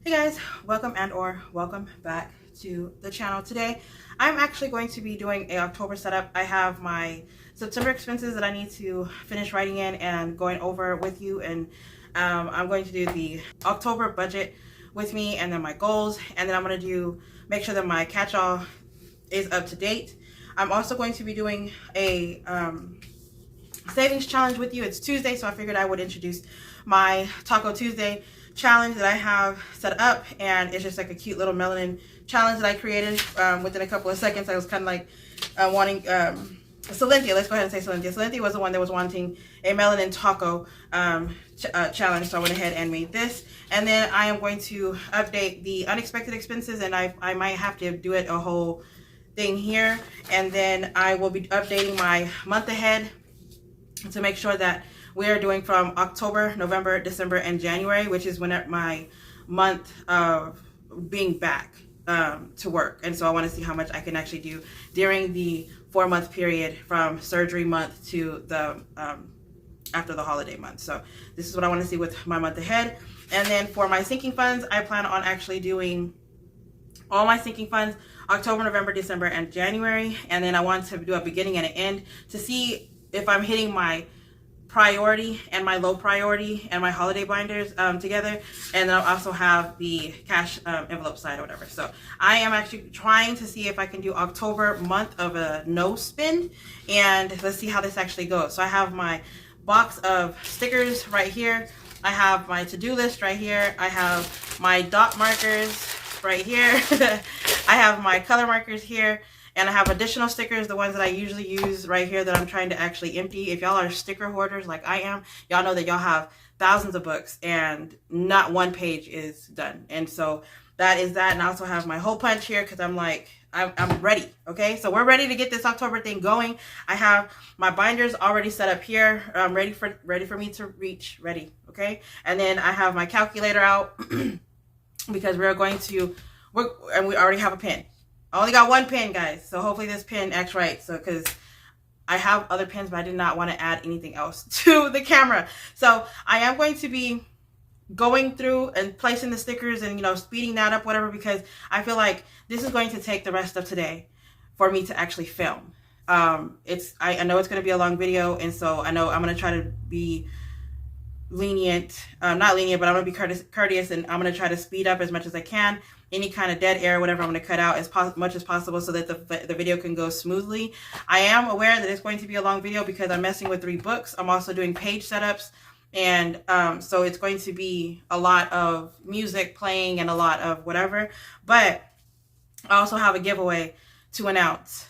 Hey guys, welcome welcome back to the channel. Today I'm actually going to be doing a October setup. I have my September expenses that I need to finish writing in and going over with you, and I'm going to do the October budget with me, and then my goals, and then I'm going to make sure that my catch-all is up to date. I'm also going to be doing a savings challenge with you. It's Tuesday, so I figured I would introduce my Taco Tuesday challenge that I have set up, and it's just like a cute little melanin challenge that I created within a couple of seconds. I was kind of like wanting Cynthia, let's go ahead and say Cynthia. Cynthia was the one that was wanting a melanin taco challenge, so I went ahead and made this. And then I am going to update the unexpected expenses, and I might have to do it a whole thing here. And then I will be updating my month ahead to make sure that we are doing from October, November, December, and January, which is when my month of being back to work. And so I want to see how much I can actually do during the 4-month period from surgery month to the after the holiday month. So this is what I want to see with my month ahead. And then for my sinking funds, I plan on actually doing all my sinking funds October, November, December, and January. And then I want to do a beginning and an end to see if I'm hitting my priority and my low priority and my holiday binders together. And then I'll also have the cash envelope side or whatever. So I am actually trying to see if I can do October month of a no spend, and let's see how this actually goes. So I have my box of stickers right here. I have my to-do list right here. I have my dot markers right here. I have my color markers here. And I have additional stickers, the ones that I usually use right here that I'm trying to actually empty. If y'all are sticker hoarders like I am, y'all know that y'all have thousands of books and not one page is done. And so that is that. And I also have my hole punch here because I'm like, I'm ready. Okay, so we're ready to get this October thing going. I have my binders already set up here, ready for me to reach, ready. Okay, and then I have my calculator out because we already have a pen. I only got one pen, guys, so hopefully this pen acts right. So because I have other pens, but I did not want to add anything else to the camera. So I am going to be going through and placing the stickers and, you know, speeding that up, whatever, because I feel like this is going to take the rest of today for me to actually film. I know it's going to be a long video, and so I know I'm going to try to be lenient, not lenient, but I'm going to be courteous, and I'm going to try to speed up as much as I can. Any kind of dead air, whatever, I'm going to cut out as much as possible so that the video can go smoothly. I am aware that it's going to be a long video because I'm messing with 3 books. I'm also doing page setups, and so it's going to be a lot of music playing and a lot of whatever. But I also have a giveaway to announce.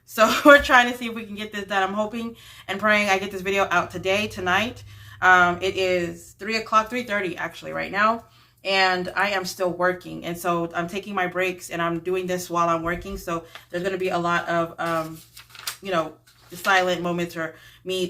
So we're trying to see if we can get this done. I'm hoping and praying I get this video out tonight. It is 3:30 actually right now. And I am still working, and so I'm taking my breaks, and I'm doing this while I'm working. So there's going to be a lot of, you know, silent moments or me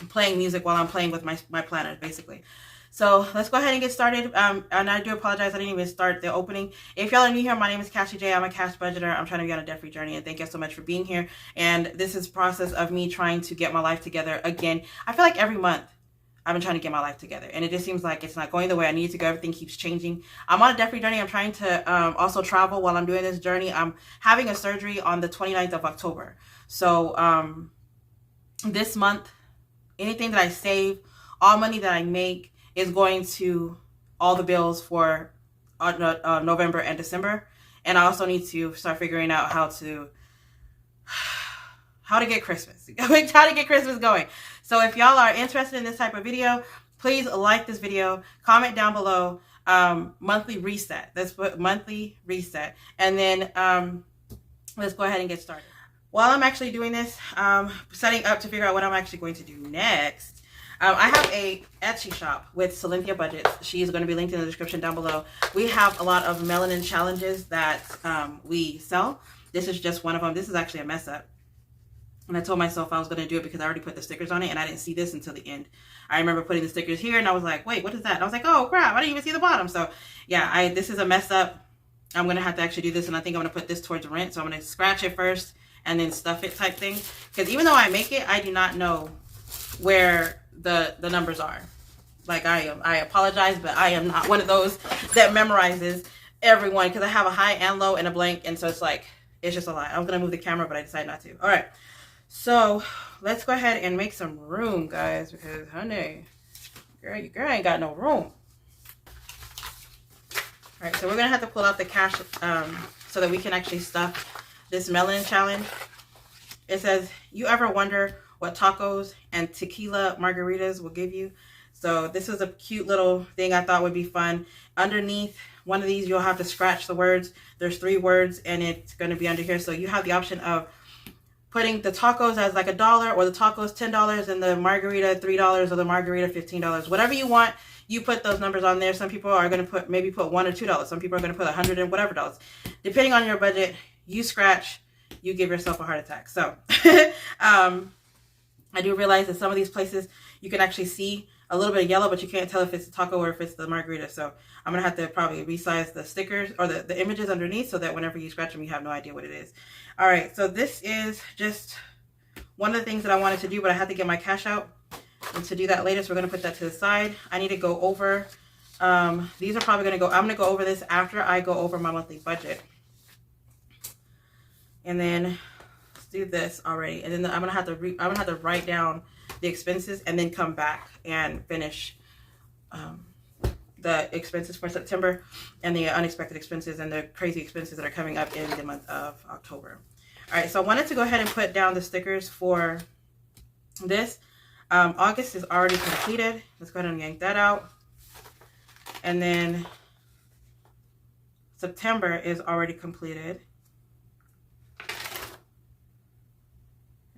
playing music while I'm playing with my planners, basically. So let's go ahead and get started. And I do apologize, I didn't even start the opening. If y'all are new here, my name is Cassie J. I'm a cash budgeter. I'm trying to be on a debt-free journey, and thank you so much for being here. And this is the process of me trying to get my life together again. I feel like every month I've been trying to get my life together, and it just seems like it's not going the way I need it to go. Everything keeps changing. I'm on a debt-free journey. I'm trying to also travel while I'm doing this journey. I'm having a surgery on the 29th of October. So this month, anything that I save, all money that I make is going to all the bills for November and December. And I also need to start figuring out how to get Christmas, how to get Christmas going. So if y'all are interested in this type of video, please like this video, comment down below, monthly reset. That's what monthly reset. And then let's go ahead and get started. While I'm actually doing this, setting up to figure out what I'm actually going to do next, I have a Etsy shop with Cynthia Budgets. She is going to be linked in the description down below. We have a lot of melanin challenges that we sell. This is just one of them. This is actually a mess up. And I told myself I was going to do it because I already put the stickers on it, and I didn't see this until the end. I remember putting the stickers here, and I was like, wait, what is that? And I was like, oh, crap, I didn't even see the bottom. So, yeah, this is a mess up. I'm going to have to actually do this, and I think I'm going to put this towards rent. So I'm going to scratch it first and then stuff it type thing. Because even though I make it, I do not know where the numbers are. Like I am. I apologize, but I am not one of those that memorizes everyone, because I have a high and low and a blank, and so it's like, it's just a lot. I was gonna move the camera, but I decided not to. All right, so let's go ahead and make some room, guys, because honey, girl, your girl ain't got no room. All right, so we're gonna have to pull out the cash so that we can actually stuff this melon challenge. It says, you ever wonder what tacos and tequila margaritas will give you? So this is a cute little thing I thought would be fun. Underneath one of these, you'll have to scratch the words. There's 3 words, and it's going to be under here. So you have the option of putting the tacos as like $1, or the tacos $10, and the margarita $3, or the margarita $15. Whatever you want, you put those numbers on there. Some people are going to put maybe $1 or $2. Some people are going to put 100 and whatever dollars. Depending on your budget, you scratch, you give yourself a heart attack. So I do realize that some of these places you can actually see a little bit of yellow, but you can't tell if it's a taco or if it's the margarita. So I'm going to have to probably resize the stickers or the images underneath so that whenever you scratch them, you have no idea what it is. All right, so this is just one of the things that I wanted to do, but I had to get my cash out. And to do that later, so we're going to put that to the side. I need to go over, these are probably going to go, I'm going to go over this after I go over my monthly budget. And then let's do this already. And then I'm going to have to write down the expenses and then come back and finish the expenses for September and the unexpected expenses and the crazy expenses that are coming up in the month of October. All right, so I wanted to go ahead and put down the stickers for this. August is already completed. Let's go ahead and yank that out. And then September is already completed.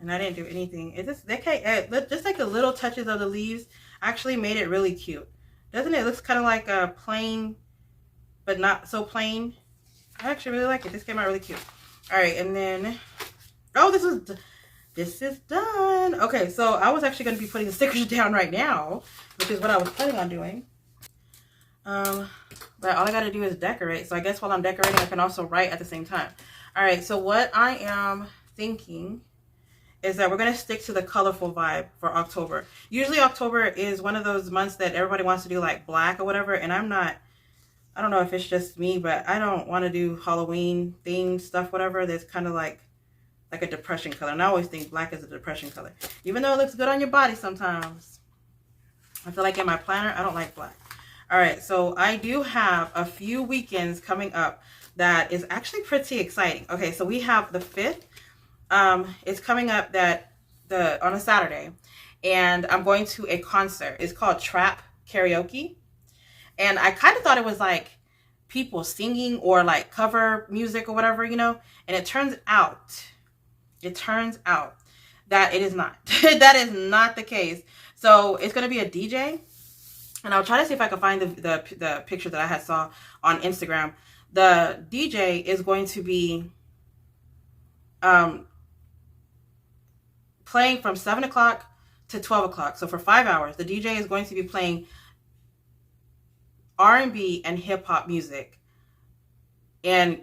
And I didn't do anything. It just, just like the little touches of the leaves actually made it really cute. Doesn't it? It looks kind of like a plain, but not so plain. I actually really like it. This came out really cute. All right, and then, oh, this is done. Okay, so I was actually going to be putting the stickers down right now, which is what I was planning on doing. But all I got to do is decorate. So I guess while I'm decorating, I can also write at the same time. All right, so what I am thinking is that we're going to stick to the colorful vibe for October. Usually October is one of those months that everybody wants to do like black or whatever. And I'm not, I don't know if it's just me, but I don't want to do Halloween themed stuff, whatever. That's kind of like a depression color. And I always think black is a depression color, even though it looks good on your body sometimes. I feel like in my planner, I don't like black. All right, so I do have a few weekends coming up that is actually pretty exciting. Okay, so we have the 5th. It's coming up on a Saturday, and I'm going to a concert. It's called Trap Karaoke, and I kind of thought it was like people singing or like cover music or whatever, you know. And it turns out that it is not. That is not the case. So it's going to be a DJ, and I'll try to see if I can find the picture that I saw on Instagram. The DJ is going to be playing from 7 o'clock to 12 o'clock. So for 5 hours, the DJ is going to be playing R&B and hip hop music. And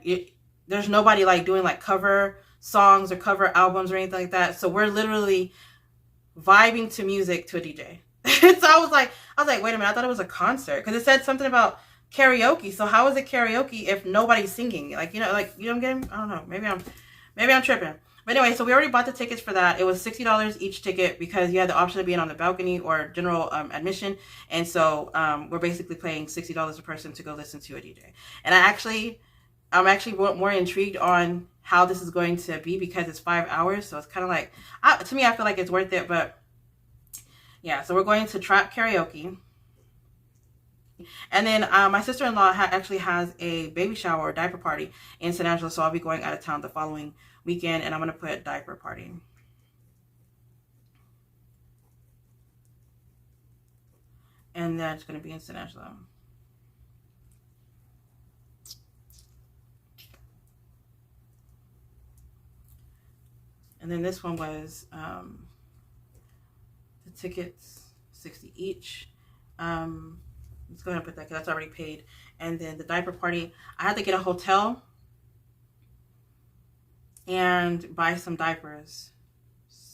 there's nobody like doing like cover songs or cover albums or anything like that. So we're literally vibing to music to a DJ. So I was like, wait a minute, I thought it was a concert because it said something about karaoke. So how is it karaoke if nobody's singing? Like, you know what I'm getting? I don't know. Maybe I'm tripping. But anyway, so we already bought the tickets for that. It was $60 each ticket because you had the option of being on the balcony or general admission. And so we're basically paying $60 a person to go listen to a DJ. And I'm actually more intrigued on how this is going to be because it's 5 hours. So it's kind of like, to me, I feel like it's worth it. But yeah, so we're going to Trap Karaoke. And then my sister-in-law actually has a baby shower or diaper party in San Angelo. So I'll be going out of town the following weekend, and I'm going to put diaper party. And that's going to be in San Angelo. And then this one was the tickets, $60 each. Let's go ahead and put that because that's already paid. And then the diaper party, I had to get a hotel and buy some diapers.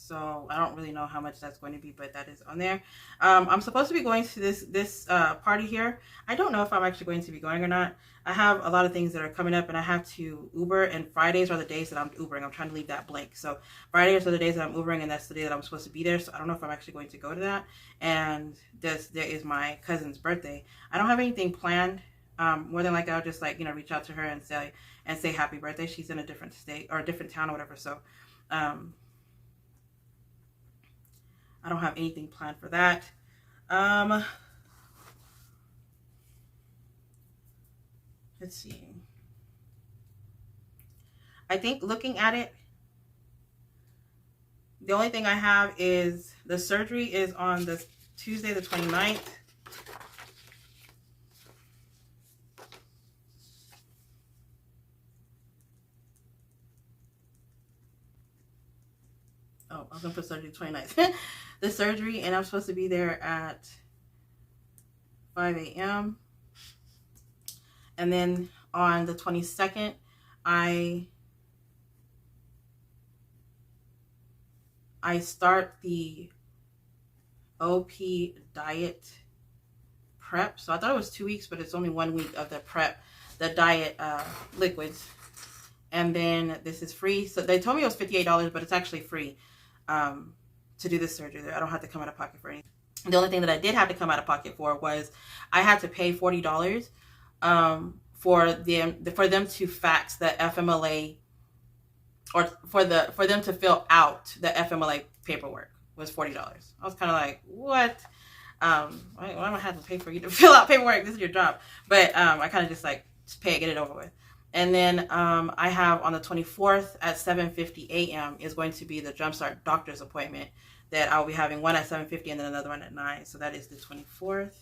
So I don't really know how much that's going to be, but that is on there. I'm supposed to be going to this party here. I don't know if I'm actually going to be going or not. I have a lot of things that are coming up, and I have to Uber, and Fridays are the days that I'm Ubering. I'm trying to leave that blank. So Fridays are the days that I'm Ubering, and that's the day that I'm supposed to be there. So I don't know if I'm actually going to go to that. And there is my cousin's birthday. I don't have anything planned. More than likely, I'll just like, reach out to her and say happy birthday. She's in a different state or a different town or whatever. So I don't have anything planned for that. Let's see. I think looking at it, the only thing I have is the surgery is on the Tuesday the 29th. Oh, I was going to put surgery 29th. The surgery, and I'm supposed to be there at 5 a.m. And then on the 22nd, I start the OP diet prep. So I thought it was 2 weeks, but it's only 1 week of the prep, the diet liquids. And then this is free. So they told me it was $58, but it's actually free to do this surgery. I don't have to come out of pocket for anything. The only thing that I did have to come out of pocket for was I had to pay $40 for them to fax the FMLA, or for them to fill out the FMLA paperwork was $40. I was kind of like, what? Why do I have to pay for you to fill out paperwork? This is your job. But I kind of just like, just pay it, get it over with. And then I have on the 24th at 7:50 a.m. is going to be the Jumpstart doctor's appointment that I'll be having, one at 7:50 and then another one at 9. So that is the 24th.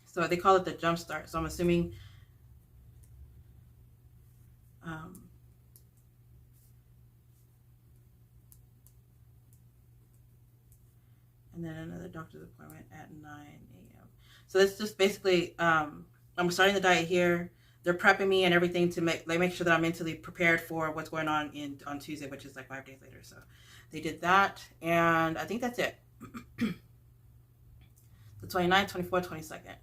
So they call it the Jumpstart. So I'm assuming and then another doctor's appointment at 9 a.m. So that's just basically, I'm starting the diet here. They're prepping me and everything to make sure that I'm mentally prepared for what's going on on Tuesday, which is like 5 days later. So they did that, and I think that's it. The 29th, 24th, 22nd.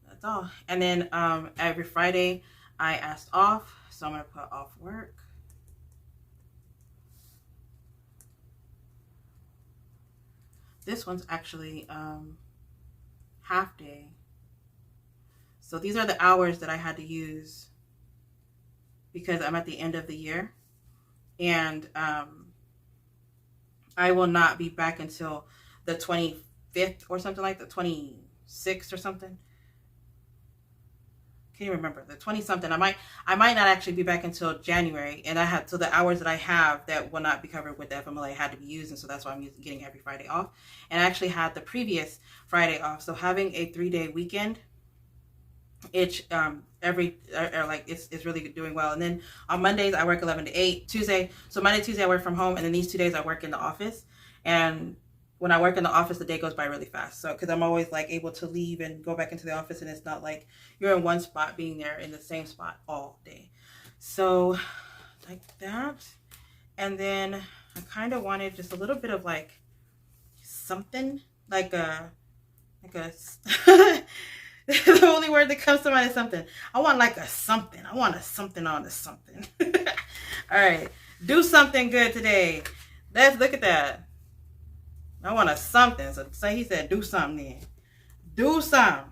That's all. And then every Friday I asked off, so I'm gonna put off work. This one's actually half day. So these are the hours that I had to use because I'm at the end of the year. And I will not be back until the 25th or something, like the 26th or something. Can't even remember, the 20 something. I might not actually be back until January, and so the hours that I have that will not be covered with the FMLA had to be used, and so that's why I'm getting every Friday off. And I actually had the previous Friday off, so having a 3-day weekend, it's really doing well. And then on Mondays I work 11 to 8. So Monday, Tuesday I work from home, and then these 2 days I work in the office. And when I work in the office, the day goes by really fast. So, because I'm always like able to leave and go back into the office, and it's not like you're in one spot being there in the same spot all day. So like that. And then I kind of wanted just a little bit of like something, like a the only word that comes to mind is something. I want like a something. I want a something on a something. All right. Do something good today. Let's look at that. I want a something. So say he said do something then. Do something.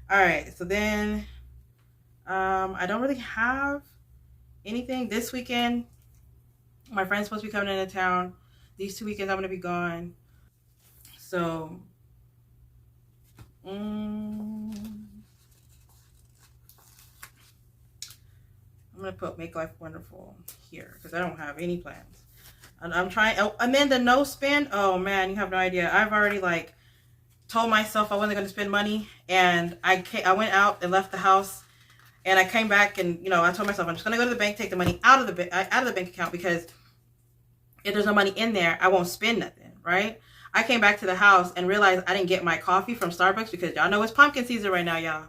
All right. So then I don't really have anything this weekend. My friend's supposed to be coming into town. These 2 weekends I'm going to be gone. So I'm going to put Make Life Wonderful here because I don't have any plans. I'm trying, and then the no spend, oh man, you have no idea. I've already like told myself I wasn't going to spend money, and I went out and left the house, and I came back, and I told myself I'm just going to go to the bank, take the money out of the bank account, because if there's no money in there, I won't spend nothing, right? I came back to the house and realized I didn't get my coffee from Starbucks because y'all know it's pumpkin season right now, y'all.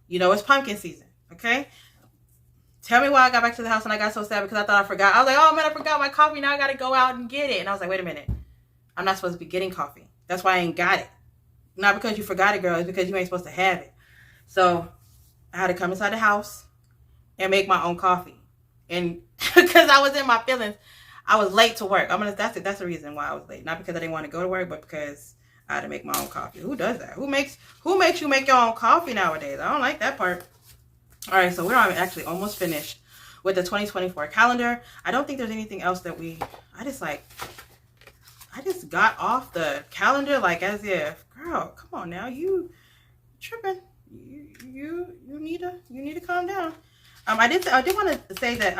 You know it's pumpkin season, okay? Tell me why I got back to the house and I got so sad because I thought I forgot. I was like, oh man, I forgot my coffee. Now I got to go out and get it. And I was like, wait a minute. I'm not supposed to be getting coffee. That's why I ain't got it. Not because you forgot it, girl. It's because you ain't supposed to have it. So I had to come inside the house and make my own coffee. And because I was in my feelings, I was late to work. That's the reason why I was late. Not because I didn't want to go to work, but because I had to make my own coffee. Who does that? Who makes you make your own coffee nowadays? I don't like that part. All right, so we're actually almost finished with the 2024 calendar. I don't think there's anything else that I just got off the calendar like as if, girl, come on now, you tripping. You need to calm down. I did want to say that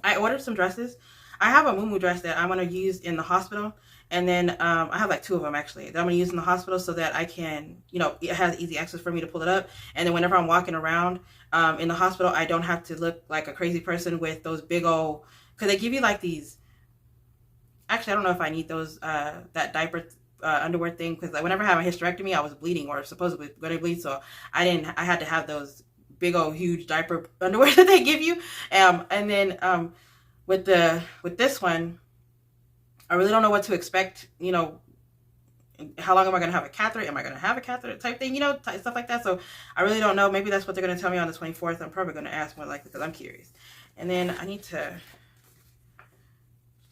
I ordered some dresses. I have a muumuu dress that I want to use in the hospital. And then I have like 2 of them actually that I'm going to use in the hospital so that I can, it has easy access for me to pull it up. And then whenever I'm walking around in the hospital, I don't have to look like a crazy person with those big old, because they give you like these, actually, I don't know if I need those, that diaper underwear thing, because like, whenever I have a hysterectomy, I was bleeding or supposedly going to bleed. So I had to have those big old huge diaper underwear that they give you. And then with this one, I really don't know what to expect, how long am I going to have a catheter? Am I going to have a catheter type thing, stuff like that. So I really don't know. Maybe that's what they're going to tell me on the 24th. I'm probably going to ask more likely because I'm curious. And then so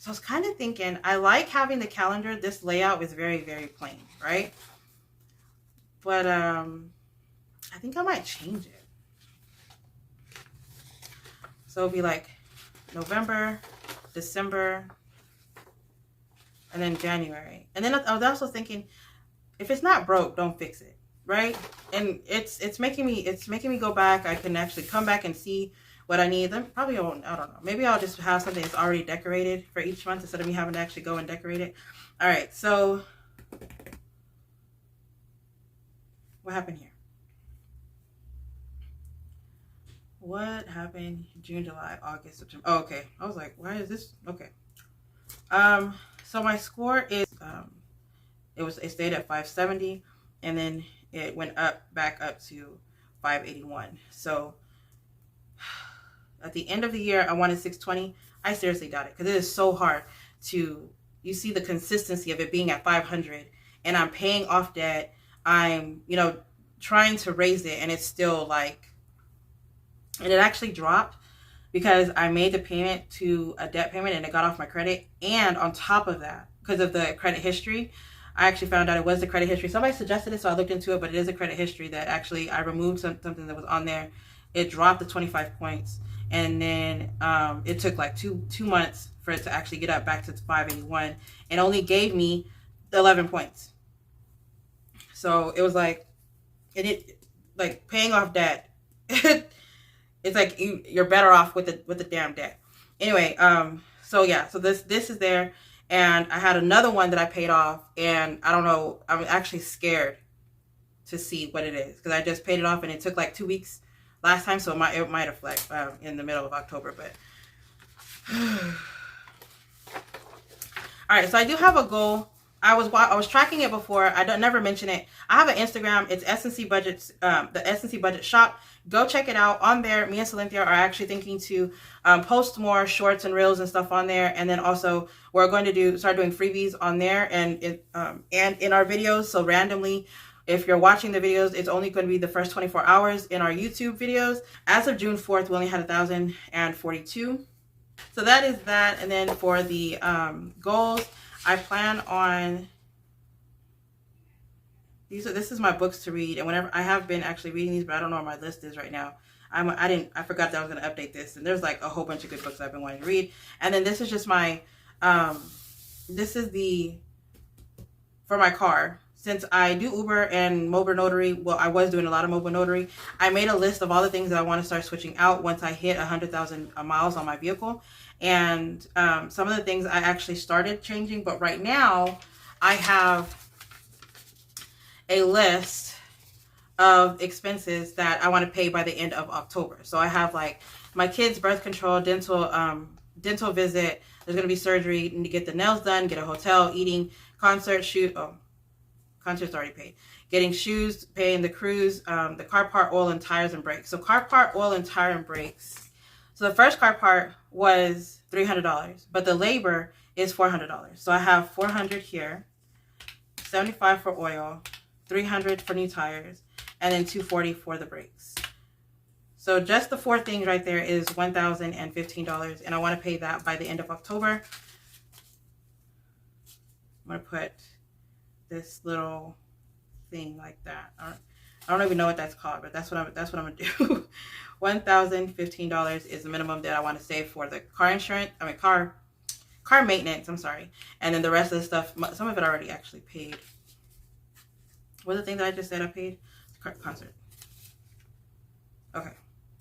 I was kind of thinking, I like having the calendar. This layout is very, very plain, right? But I think I might change it. So it'll be like November, December, and then January. And then I was also thinking, if it's not broke, don't fix it, right? And it's making me go back. I can actually come back and see what I need. Then probably I don't know. Maybe I'll just have something that's already decorated for each month instead of me having to actually go and decorate it. All right, so what happened here? What happened? June, July, August, September. Oh, okay. I was like, why is this? Okay. So my score is, it stayed at 570 and then it went back up to 581. So at the end of the year, I wanted 620. I seriously doubt it because it is so hard you see the consistency of it being at 500 and I'm paying off debt. I'm, trying to raise it and it's still and it actually dropped because I made the payment to a debt payment and it got off my credit. And on top of that, because of the credit history, I actually found out it was the credit history. Somebody suggested it, so I looked into it, but it is a credit history that actually I removed something that was on there. It dropped to 25 points. And then it took like two months for it to actually get up back to 581 and only gave me 11 points. So it was paying off debt. It's like you're better off with the damn debt. Anyway, so yeah, so this is there, and I had another one that I paid off, and I don't know, I'm actually scared to see what it is because I just paid it off, and it took like 2 weeks last time, so it might have in the middle of October, but all right. So I do have a goal. I was tracking it before. I never mention it. I have an Instagram. It's SNC Budgets, the SNC Budget Shop. Go check it out. On there, me and Cynthia are actually thinking to post more shorts and reels and stuff on there. And then also we're going to start doing freebies on there and in our videos. So randomly, if you're watching the videos, it's only going to be the first 24 hours in our YouTube videos. As of June 4th, we only had 1,042. So that is that. And then for the goals, I plan on this is my books to read, and whenever I have been actually reading these, but I don't know where my list is right now. I forgot that I was going to update this, and there's like a whole bunch of good books I've been wanting to read. And then this is just my this is for my car. Since I do Uber and mobile notary, well, I was doing a lot of mobile notary, I made a list of all the things that I want to start switching out once I hit 100,000 miles on my vehicle. And some of the things I actually started changing, but right now I have a list of expenses that I want to pay by the end of October. So I have like my kids' birth control, dental visit. There's going to be surgery, need to get the nails done, get a hotel, eating, concert concert's already paid. Getting shoes, paying the cruise, the car part, oil, and tires and brakes. So car part, oil, and tire and brakes. So the first car part was $300, but the labor is $400. So I have $400 here, $75 for oil, $300 for new tires, and then $240 for the brakes. So just the 4 things right there is $1,015, and I want to pay that by the end of October. I'm going to put this little thing like that. I don't even know what that's called, but that's what I'm going to do. $1,015 is the minimum that I want to save for the car insurance. I mean, car maintenance. I'm sorry. And then the rest of the stuff, some of it I already actually paid. What was the thing that I just said I paid? Concert. Okay.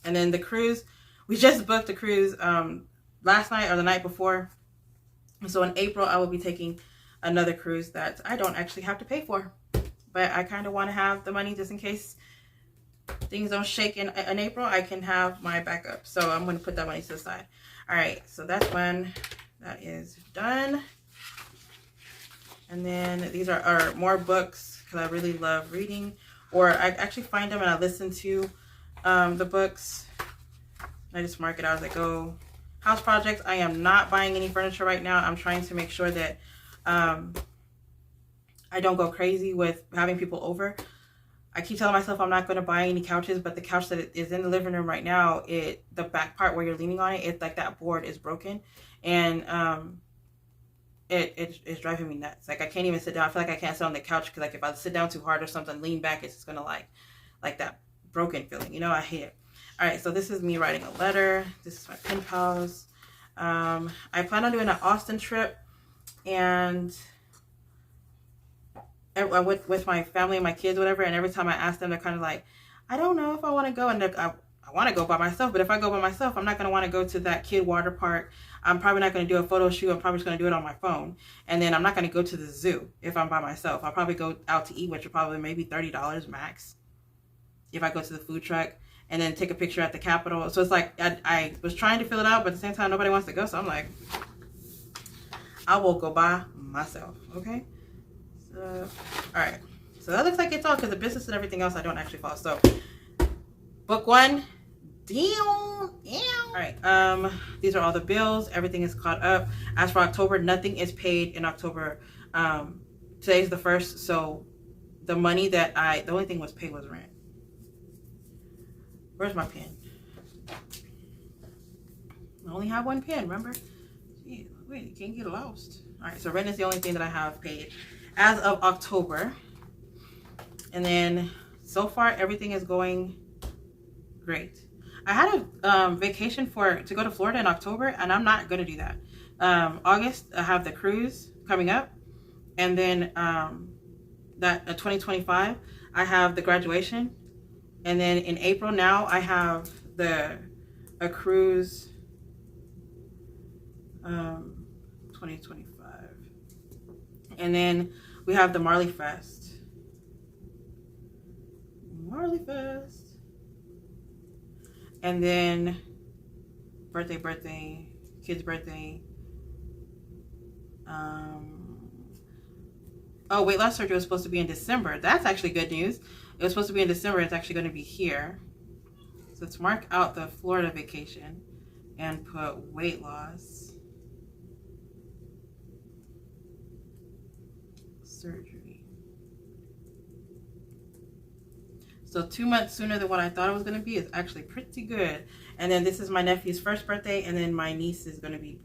And then the cruise, we just booked the cruise last night or the night before. So in April, I will be taking another cruise that I don't actually have to pay for. But I kind of want to have the money just in case things don't shake in April. I can have my backup. So I'm going to put that money to the side. All right. So that's when that is done. And then these are more books because I really love reading. Or I actually find them and I listen to the books. I just mark it out as I go. House projects. I am not buying any furniture right now. I'm trying to make sure that I don't go crazy with having people over. I keep telling myself I'm not going to buy any couches, but the couch that is in the living room right now, the back part where you're leaning on it, it's like that board is broken, and it's driving me nuts. Like I can't even sit down. I feel like I can't sit on the couch because like if I sit down too hard or something, lean back, it's just gonna like that broken feeling. You know, I hate it. All right, so this is me writing a letter. This is my pen pals. I plan on doing an Austin trip, and with my family and my kids, whatever. And every time I ask them, they're kind of like, I don't know if I want to go. And I want to go by myself, but if I go by myself, I'm not going to want to go to that kid water park. I'm probably not going to do a photo shoot. I'm probably just going to do it on my phone. And then I'm not going to go to the zoo if I'm by myself. I'll probably go out to eat, which will probably maybe $30 max if I go to the food truck, and then take a picture at the Capitol. So it's like I was trying to fill it out, but at the same time, nobody wants to go. So I'm like, I will go by myself. Okay. So, all right. So that looks like it's all because the business and everything else I don't actually follow. So book 1. All right. These are all the bills. Everything is caught up. As for October, nothing is paid in October. Today's the 1st. So the money that the only thing was paid was rent. Where's my pen? I only have one pen, remember? Gee, wait, you can't get lost. All right, so rent is the only thing that I have paid as of October. And then so far, everything is going great. I had a vacation to go to Florida in October, and I'm not going to do that. August, I have the cruise coming up. And then 2025, I have the graduation. And then in April now, I have a cruise 2025. And then we have the Marley Fest. And then birthday, kid's birthday. Oh, weight loss surgery was supposed to be in December. That's actually good news. It was supposed to be in December. It's actually going to be here. So let's mark out the Florida vacation and put weight loss surgery. So 2 months sooner than what I thought it was going to be is actually pretty good. And then this is my nephew's first birthday, and then my niece is going to be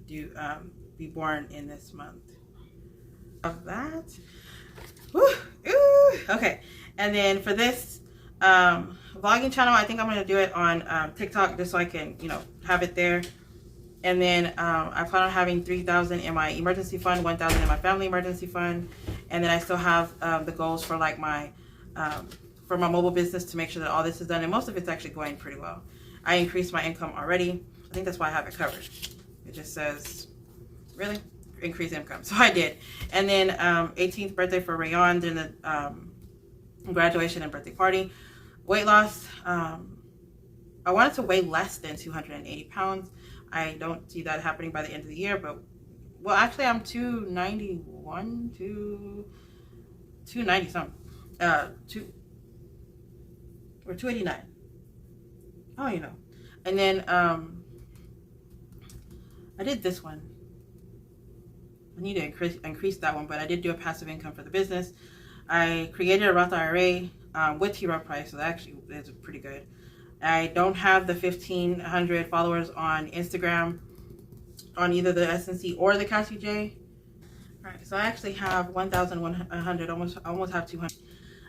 born in this month. Of that. Woo, ooh, okay. And then for this vlogging channel, I think I'm going to do it on TikTok just so I can, have it there. And then I plan on having $3,000 in my emergency fund, $1,000 in my family emergency fund. And then I still have the goals for like for my mobile business to make sure that all this is done. And most of it's actually going pretty well. I increased my income already. I think that's why I have it covered. It just says, really? Increase income. So I did. And then 18th birthday for Rayon, then the graduation and birthday party. Weight loss. I wanted to weigh less than 280 pounds. I don't see that happening by the end of the year, but well, actually I'm 291, 290 something. Two or 289. Oh, you know. And then I did this one. I need to increase that one, but I did do a passive income for the business. I created a Roth IRA with T. Rowe Price, so that actually is pretty good. I don't have the 1,500 followers on Instagram on either the SNC or the Cassie J. All right, so I actually have 1,100, almost have 200.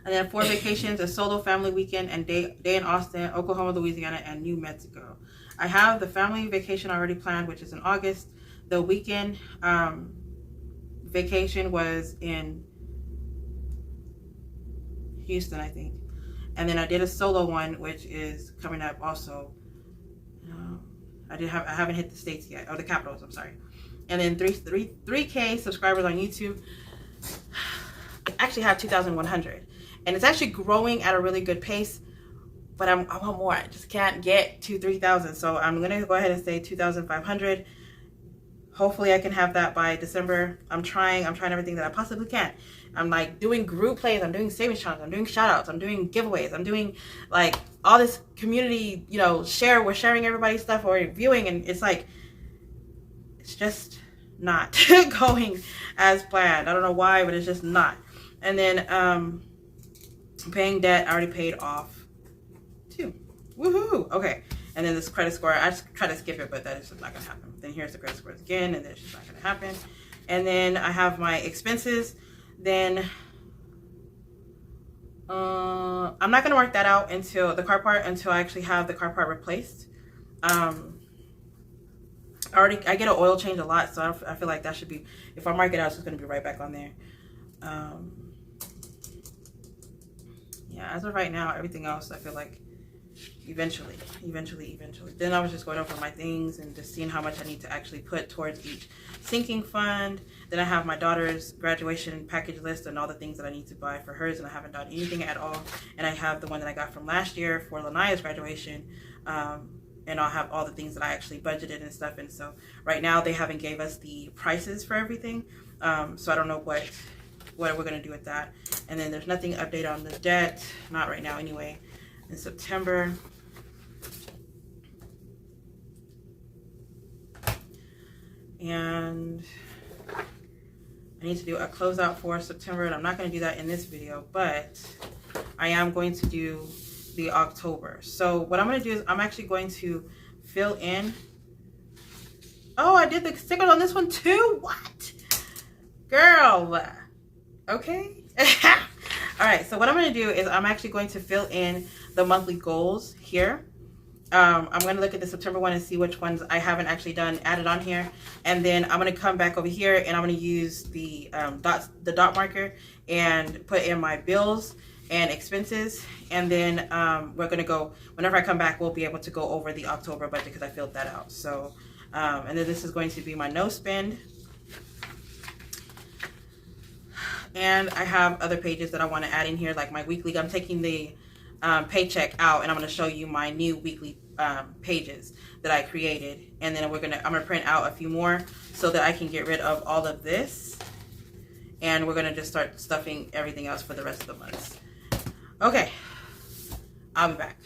And then 4 vacations, a solo family weekend, and day in Austin, Oklahoma, Louisiana, and New Mexico. I have the family vacation already planned, which is in August. The weekend vacation was in Houston, I think. And then I did a solo one, which is coming up also. I haven't hit the states yet, or the capitals, I'm sorry. And then 3K subscribers on YouTube. I actually have 2,100. And it's actually growing at a really good pace, but I want more. I just can't get to 3,000. So I'm going to go ahead and say 2,500. Hopefully I can have that by December. I'm trying everything that I possibly can. I'm like doing group plays, I'm doing savings challenges, I'm doing shout outs, I'm doing giveaways, I'm doing like all this community, you know, we're sharing everybody's stuff or viewing, and it's like, it's just not going as planned. I don't know why, but it's just not. And then paying debt, I already paid off too. Woohoo! Okay. And then this credit score, I just try to skip it, but that is just not gonna happen. Then here's the credit scores again, and it's just not gonna happen. And then I have my expenses. Then I'm not gonna work that out until the car part, until I actually have the car part replaced. I get an oil change a lot, so I feel like that should be, if I mark it out, it's just gonna be right back on there. Yeah, as of right now, everything else I feel like eventually. Then I was just going over my things and just seeing how much I need to actually put towards each sinking fund. Then I have my daughter's graduation package list and all the things that I need to buy for hers, and I haven't done anything at all. And I have the one that I got from last year for Lanaya's graduation, and I'll have all the things that I actually budgeted and stuff. And so right now they haven't gave us the prices for everything, so I don't know what we're going to do with that. And then there's nothing updated on the debt, not right now anyway. In September, and I need to do a closeout for September, and I'm not going to do that in this video, but I am going to do the October. So what I'm going to do is I'm actually going to fill in. Oh, I did the stickers on this one too. What, girl? Okay. All right, so what I'm going to do is I'm actually going to fill in the monthly goals here. I'm going to look at the September one and see which ones I haven't actually added on here. And then I'm going to come back over here and I'm going to use the dot marker and put in my bills and expenses. And then we're going to go, whenever I come back, we'll be able to go over the October budget because I filled that out. So, and then this is going to be my no spend. And I have other pages that I want to add in here, like my weekly. I'm taking the paycheck out, and I'm going to show you my new weekly pages that I created. And then I'm going to print out a few more so that I can get rid of all of this. And we're going to just start stuffing everything else for the rest of the months. Okay, I'll be back.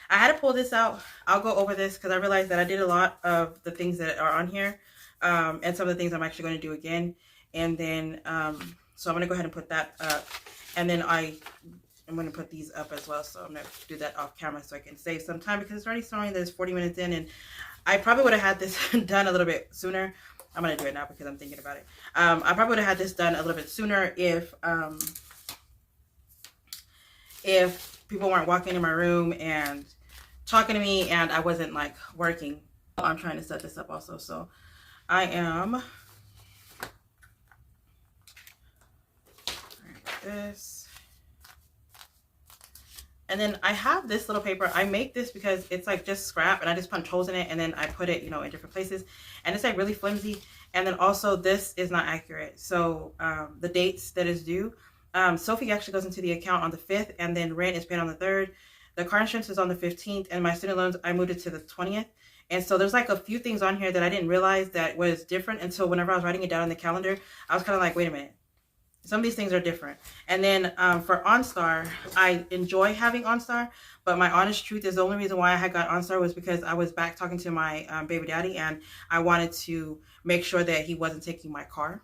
I had to pull this out. I'll go over this because I realized that I did a lot of the things that are on here, and some of the things I'm actually going to do again. And then, so I'm going to go ahead and put that up. And then I'm going to put these up as well. So I'm going to do that off camera so I can save some time because it's already showing that it's 40 minutes in. And I probably would have had this done a little bit sooner. I'm going to do it now because I'm thinking about it. I probably would have had this done a little bit sooner if people weren't walking in my room and talking to me and I wasn't like working. I'm trying to set this up also. So I am this. And then I have this little paper. I make this because it's like just scrap and I just punch holes in it and then I put it, you know, in different places. And it's like really flimsy. And then also this is not accurate. So the dates that is due, Sophie actually goes into the account on the 5th and then rent is paid on the 3rd. The car insurance is on the 15th and my student loans, I moved it to the 20th. And so there's like a few things on here that I didn't realize that was different until whenever I was writing it down in the calendar, I was kind of like, wait a minute. Some of these things are different. And then for OnStar, I enjoy having OnStar, but my honest truth is the only reason why I had got OnStar was because I was back talking to my baby daddy and I wanted to make sure that he wasn't taking my car.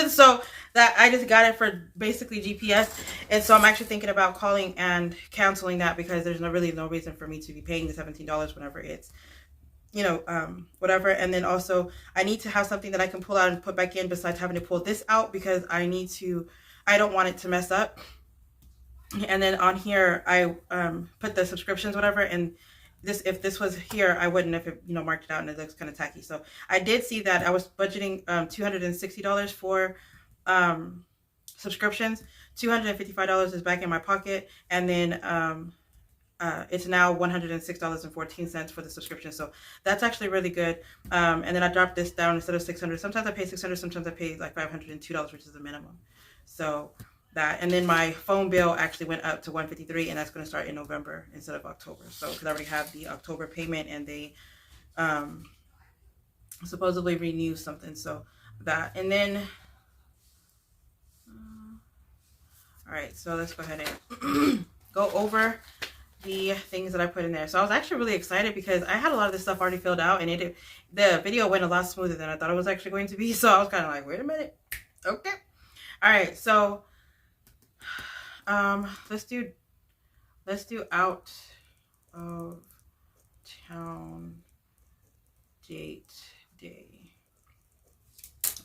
So that I just got it for basically GPS. And so I'm actually thinking about calling and canceling that because there's really no reason for me to be paying the $17 whenever it's, you know, whatever. And then also I need to have something that I can pull out and put back in besides having to pull this out because I don't want it to mess up. And then on here, I put the subscriptions, whatever. And this, if this was here, I wouldn't have, you know, marked it out and it looks kind of tacky. So I did see that I was budgeting $260 for subscriptions. $255 is back in my pocket. And then it's now $106.14 for the subscription. So that's actually really good. And then I dropped this down instead of $600. Sometimes I pay $600, sometimes I pay like $502, which is the minimum. So that, and then my phone bill actually went up to $153, and that's going to start in November instead of October. So because I already have the October payment and they supposedly renew something. So that, and then all right, so let's go ahead and go over the things that I put in there. So I was actually really excited because I had a lot of this stuff already filled out and the video went a lot smoother than I thought it was actually going to be. So I was kind of like, wait a minute. Okay. All right. So let's do out of town date day.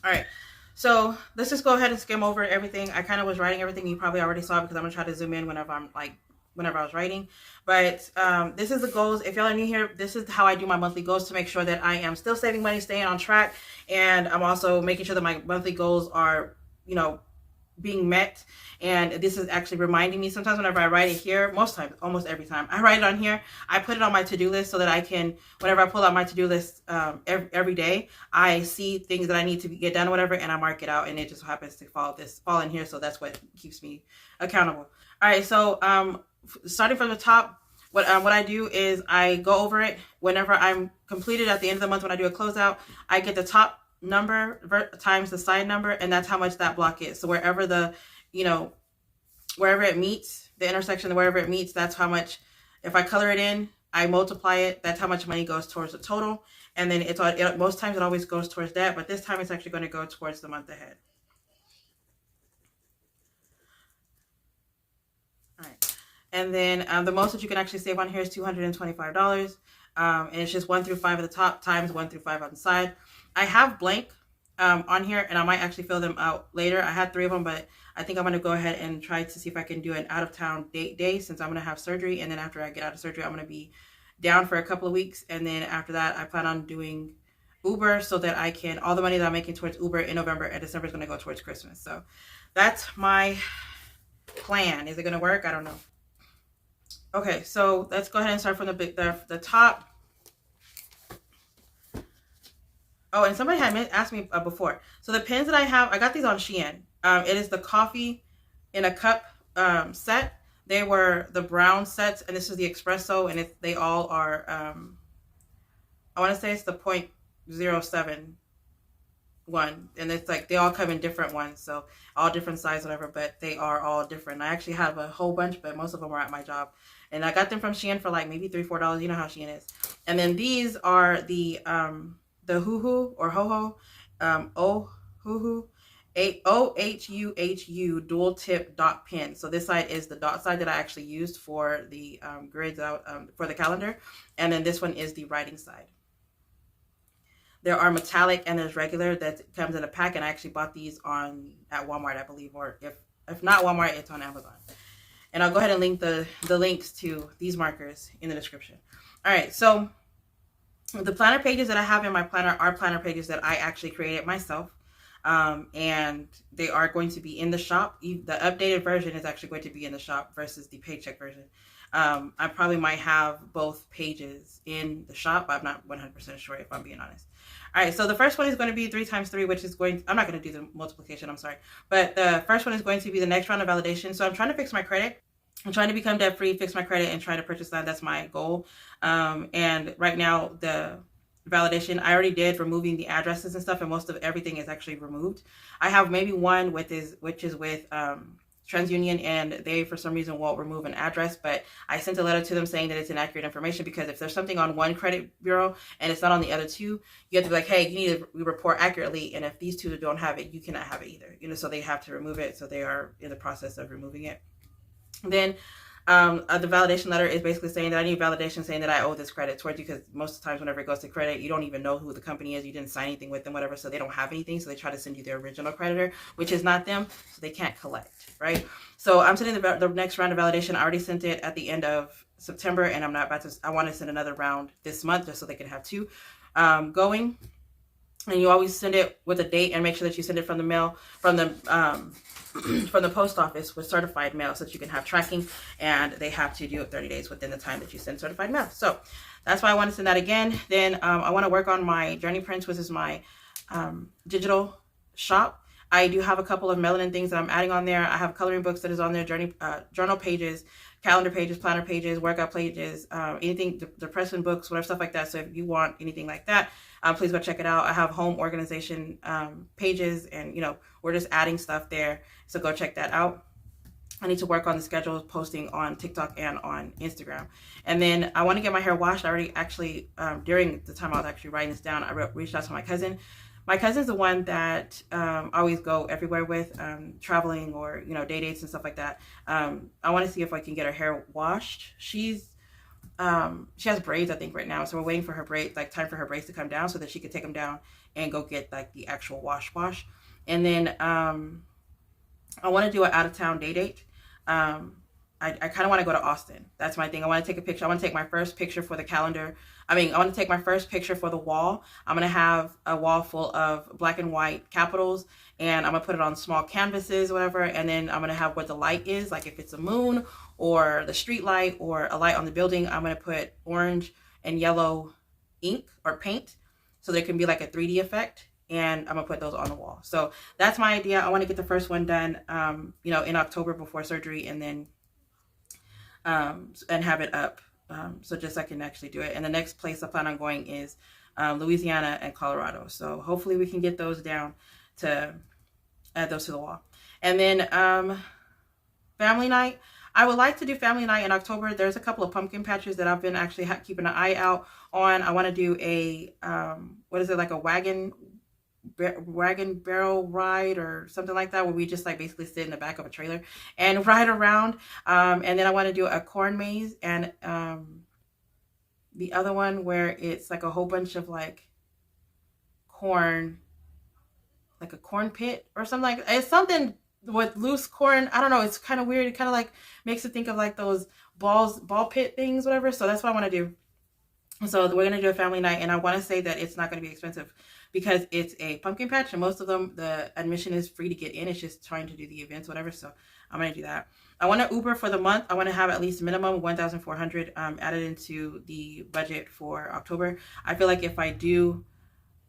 All right. So let's just go ahead and skim over everything. I kind of was writing everything you probably already saw because I'm gonna try to zoom in whenever I was writing. But this is the goals. If y'all are new here, this is how I do my monthly goals to make sure that I am still saving money, staying on track. And I'm also making sure that my monthly goals are, you know, being met. And this is actually reminding me sometimes whenever I write it here, most times, almost every time I write it on here, I put it on my to-do list so that I can, whenever I pull out my to-do list every day, I see things that I need to get done or whatever, and I mark it out, and it just happens to fall in here. So that's what keeps me accountable. All right. So starting from the top, what I do is I go over it whenever I'm completed at the end of the month. When I do a closeout, I get the top number times the side number, and that's how much that block is. So wherever wherever it meets the intersection, wherever it meets, that's how much. If I color it in, I multiply it, that's how much money goes towards the total. And then most times it always goes towards that, but this time it's actually going to go towards the month ahead. All right. And then the most that you can actually save on here is $225. And it's just 1 through 5 at the top times 1 through 5 on the side. I have blank on here, and I might actually fill them out later. I had 3 of them, but I think I'm going to go ahead and try to see if I can do an out-of-town date day since I'm going to have surgery. And then after I get out of surgery, I'm going to be down for a couple of weeks. And then after that, I plan on doing Uber so that I can, all the money that I'm making towards Uber in November and December is going to go towards Christmas. So that's my plan. Is it going to work? I don't know. Okay, so let's go ahead and start from the top. Oh, and somebody had asked me before. So the pens that I have, I got these on Shein. It is the coffee in a cup set. They were the brown sets, and this is the espresso, and they all are, I want to say it's the 0.07 one, and it's like they all come in different ones, so all different size, whatever, but they are all different. I actually have a whole bunch, but most of them are at my job, And I got them from Shein for like maybe $3-4. You know how Shein is. And then these are the Hoo or Ho Hoo OHUHU dual tip dot pin. So this side is the dot side that I actually used for the grids out for the calendar, and then this one is the writing side. There are metallic and there's regular that comes in a pack, and I actually bought these at Walmart, I believe, or if not Walmart, it's on Amazon. And I'll go ahead and link the links to these markers in the description. All right, so the planner pages that I have in my planner are planner pages that I actually created myself. And they are going to be in the shop. The updated version is actually going to be in the shop versus the paycheck version. I probably might have both pages in the shop. I'm not 100% sure, if I'm being honest. All right, so the first one is going to be 3 times 3, which is I'm not going to do the multiplication, I'm sorry. But the first one is going to be the next round of validation. So I'm trying to fix my credit. I'm trying to become debt free, fix my credit, and try to purchase land. That's my goal. And right now, the validation, I already did removing the addresses and stuff, and most of everything is actually removed. I have maybe one which is with TransUnion, and they for some reason won't remove an address, but I sent a letter to them saying that it's inaccurate information, because if there's something on one credit bureau and it's not on the other two, you have to be like, hey, you need to report accurately, and if these two don't have it, you cannot have it either. So they have to remove it. So they are in the process of removing it. Then the validation letter is basically saying that I need validation saying that I owe this credit towards you, because most of the times whenever it goes to credit, you don't even know who the company is. You didn't sign anything with them, whatever, so they don't have anything. So they try to send you their original creditor, which is not them, so they can't collect, right? So I'm sending the next round of validation. I already sent it at the end of September, and I'm not about to. I want to send another round this month just so they can have 2 going. And you always send it with a date, and make sure that you send it from the mail, from the post office with certified mail, so that you can have tracking, and they have to do it 30 days within the time that you send certified mail. So that's why I want to send that again. Then I want to work on my journey prints, which is my digital shop. I do have a couple of melanin things that I'm adding on there. I have coloring books that is on there, journal pages, calendar pages, planner pages, workout pages, anything, depression books, whatever, stuff like that. So if you want anything like that, please go check it out. I have home organization pages, and we're just adding stuff there. So go check that out. I need to work on the schedule of posting on TikTok and on Instagram. And then I want to get my hair washed. I already actually, during the time I was actually writing this down, I reached out to my cousin. My cousin's the one that I always go everywhere with, traveling or, day dates and stuff like that. I want to see if I can get her hair washed. She has braids, I think, right now. So we're waiting for her braids, time for her braids to come down so that she could take them down and go get the actual wash. And then I want to do an out-of-town day date. I kind of want to go to Austin. That's my thing. I want to take a picture. I want to take my first picture for the calendar. I want to take my first picture for the wall. I'm going to have a wall full of black and white capitals, and I'm going to put it on small canvases, whatever. And then I'm going to have what the light is, like if it's a moon or the street light or a light on the building. I'm going to put orange and yellow ink or paint, so there can be like a 3D effect. And I'm going to put those on the wall. So that's my idea. I want to get the first one done, in October before surgery, and then and have it up, so just I can actually do it. And the next place I plan on going is Louisiana and Colorado. So hopefully we can get those down to add those to the wall. And then family night. I would like to do family night in October. There's a couple of pumpkin patches that I've been actually keeping an eye out on. I want to do a like a wagon barrel ride or something like that, where we just basically sit in the back of a trailer and ride around. And then I want to do a corn maze, and the other one where it's like a whole bunch of corn, like a corn pit or something. It's something with loose corn. I don't know, it's kind of weird. It kind of makes it think of those ball pit things, whatever. So that's what I want to do. So we're going to do a family night, and I want to say that it's not going to be expensive, because it's a pumpkin patch, and most of them, the admission is free to get in. It's just trying to do the events, whatever. So I'm going to do that. I want to Uber for the month. I want to have at least minimum 1,400 added into the budget for October. I feel like if I do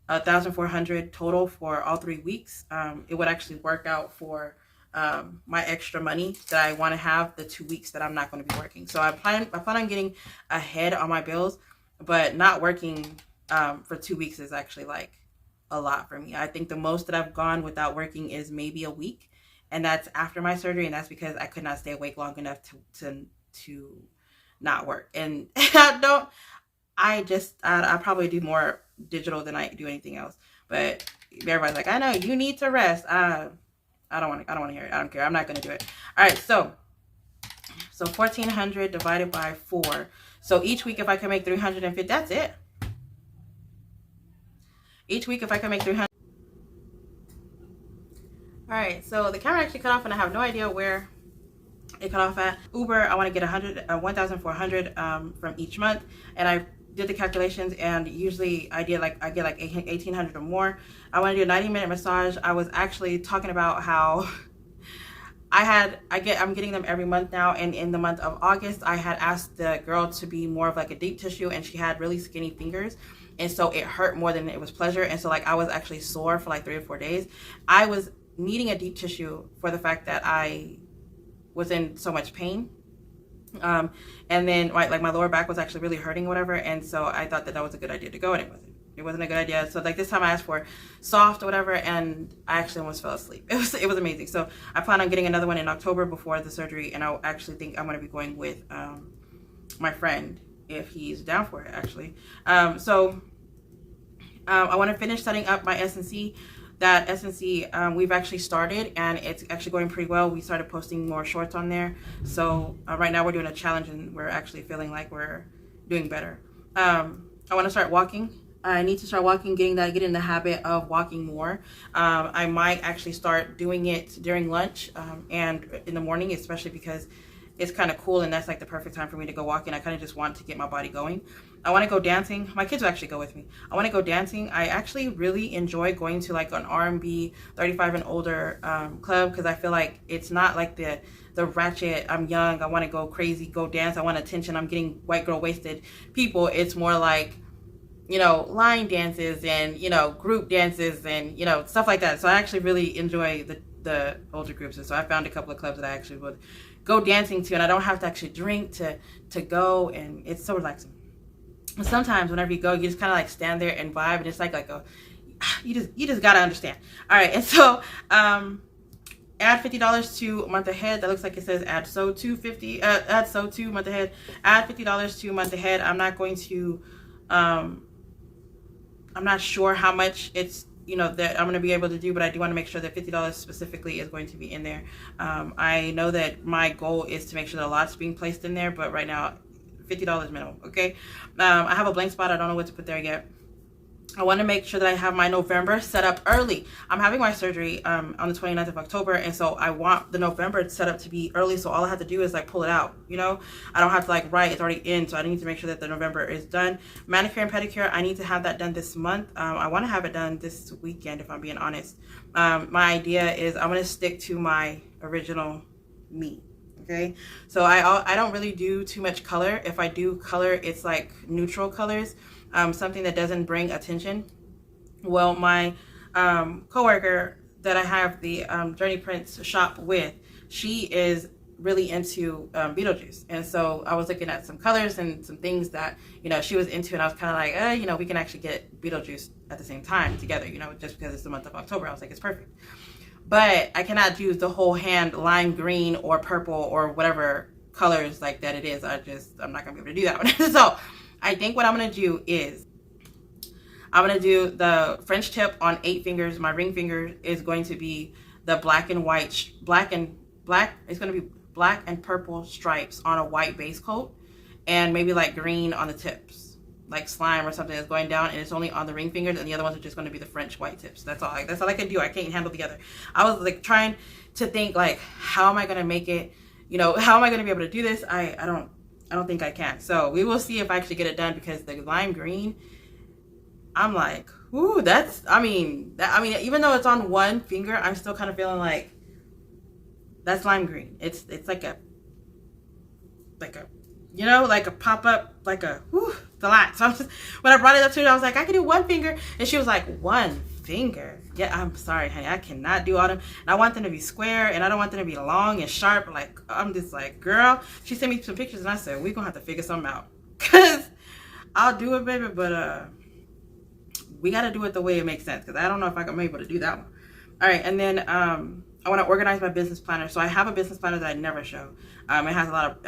1,400 total for all 3 weeks, it would actually work out for my extra money that I want to have the 2 weeks that I'm not going to be working. So I plan on getting ahead on my bills, but not working for 2 weeks is actually a lot for me. I think the most that I've gone without working is maybe a week, and that's after my surgery, and that's because I could not stay awake long enough to not work. And I probably do more digital than I do anything else. But everybody's like, I know you need to rest. I don't want to hear it. I don't care. I'm not going to do it. All right. So 1,400 divided by 4. So each week, if I can make 350, that's it. Each week, if I can make 300. All right. So the camera actually cut off, and I have no idea where it cut off at. Uber, I want to get 1,400 from each month, and I did the calculations, and usually I get like 1,800 or more. I want to do a 90-minute massage. I was actually talking about how I'm getting them every month now, and in the month of August I had asked the girl to be more of like a deep tissue, and she had really skinny fingers, and so it hurt more than it was pleasure, and so like I was actually sore for like 3 or 4 days. I was needing a deep tissue for the fact that I was in so much pain, and then like my lower back was actually really hurting, whatever, and so I thought that was a good idea to go, and it wasn't a good idea. So like this time I asked for soft or whatever, and I actually almost fell asleep. It was amazing. So I plan on getting another one in October before the surgery, and I actually think I'm going to be going with my friend if he's down for it, actually. I want to finish setting up my S&C. That S&C we've actually started, and it's actually going pretty well. We started posting more shorts on there. So right now we're doing a challenge, and we're actually feeling like we're doing better. I want to start walking. I need to start walking, get in the habit of walking more. I might actually start doing it during lunch and in the morning, especially because it's kind of cool, and that's like the perfect time for me to go walking. I kind of just want to get my body going. I want to go dancing. My kids will actually go with me. I want to go dancing. I actually really enjoy going to like an R&B 35 and older club, because I feel like it's not like the ratchet, I'm young, I want to go crazy, go dance, I want attention, I'm getting white girl wasted people. It's more like, you know, line dances and, you know, group dances and, you know, stuff like that. So I actually really enjoy the older groups, and so I found a couple of clubs that I actually would go dancing to, and I don't have to actually drink to go, and it's so relaxing. And sometimes whenever you go, you just kind of like stand there and vibe, and it's like you just gotta understand. All right, and so add $50 to month ahead. That looks like it says add so to add so to month ahead. Add $50 to month ahead. I'm not going to I'm not sure how much it's, you know, that I'm going to be able to do, but I do want to make sure that $50 specifically is going to be in there. I know that my goal is to make sure that a lot's being placed in there, but right now $50 minimum. Okay. I have a blank spot. I don't know what to put there yet. I want to make sure that I have my November set up early. I'm having my surgery on the 29th of October, and so I want the November set up to be early, so all I have to do is like pull it out, you know? I don't have to like write, it's already in, so I need to make sure that the November is done. Manicure and pedicure, I need to have that done this month. I want to have it done this weekend, if I'm being honest. My idea is I'm going to stick to my original me. Okay, so I don't really do too much color. If I do color, it's like neutral colors. Something that doesn't bring attention. Well, my coworker that I have the Journey Prince shop with, she is really into Beetlejuice, and so I was looking at some colors and some things that, you know, she was into, and I was kind of like, you know, we can actually get Beetlejuice at the same time together, you know, just because it's the month of October. I was like, it's perfect. But I cannot use the whole hand lime green or purple or whatever colors like that it is. I'm not gonna be able to do that one. So I think what I'm going to do is I'm going to do the French tip on 8 fingers. My ring finger is going to be the black and white, it's going to be black and purple stripes on a white base coat, and maybe like green on the tips, like slime or something that's going down, and it's only on the ring fingers, and the other ones are just going to be the French white tips. That's all I can do. I can't handle the other. I was like trying to think like, how am I going to make it, you know, how am I going to be able to do this? I don't think I can. So we will see if I actually get it done, because the lime green, I'm like, ooh, even though it's on one finger, I'm still kind of feeling like that's lime green. It's like a, you know, like a pop up, like a, whew, it's a lot. So when I brought it up to her, I was like, I can do one finger. And she was like, one finger? Yeah, I'm sorry, honey, I cannot do all them. And I want them to be square, and I don't want them to be long and sharp. Like, I'm just like, girl. She sent me some pictures, and I said, we're gonna have to figure something out, because I'll do it, baby, but we gotta do it the way it makes sense, because I don't know if I'm able to do that one. All right, and then I want to organize my business planner. So I have a business planner that I never show. It has a lot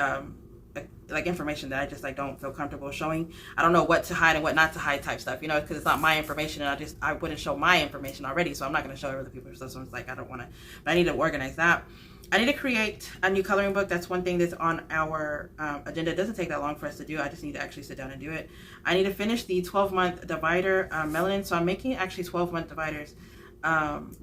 like information that I just like don't feel comfortable showing. I don't know what to hide and what not to hide type stuff, you know, because it's not my information, and I wouldn't show my information already, so I'm not going to show other people's stuff. So it's like I don't want to, but I need to organize that. I need to create a new coloring book. That's one thing that's on our agenda. It doesn't take that long for us to do. I just need to actually sit down and do it. I need to finish the 12-month divider melanin. So I'm making actually 12-month dividers.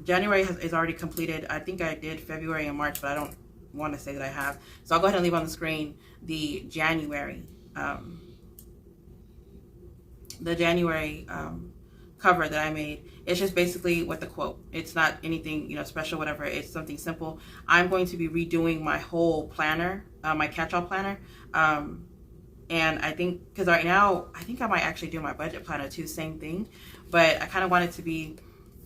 January is already completed. I think I did February and March, but I don't want to say that I have. So I'll go ahead and leave on the screen the January cover that I made. It's just basically with the quote. It's not anything, you know, special, whatever. It's something simple. I'm going to be redoing my whole planner, my catch-all planner. And I think, because right now, I think I might actually do my budget planner too, same thing. But I kind of want it to be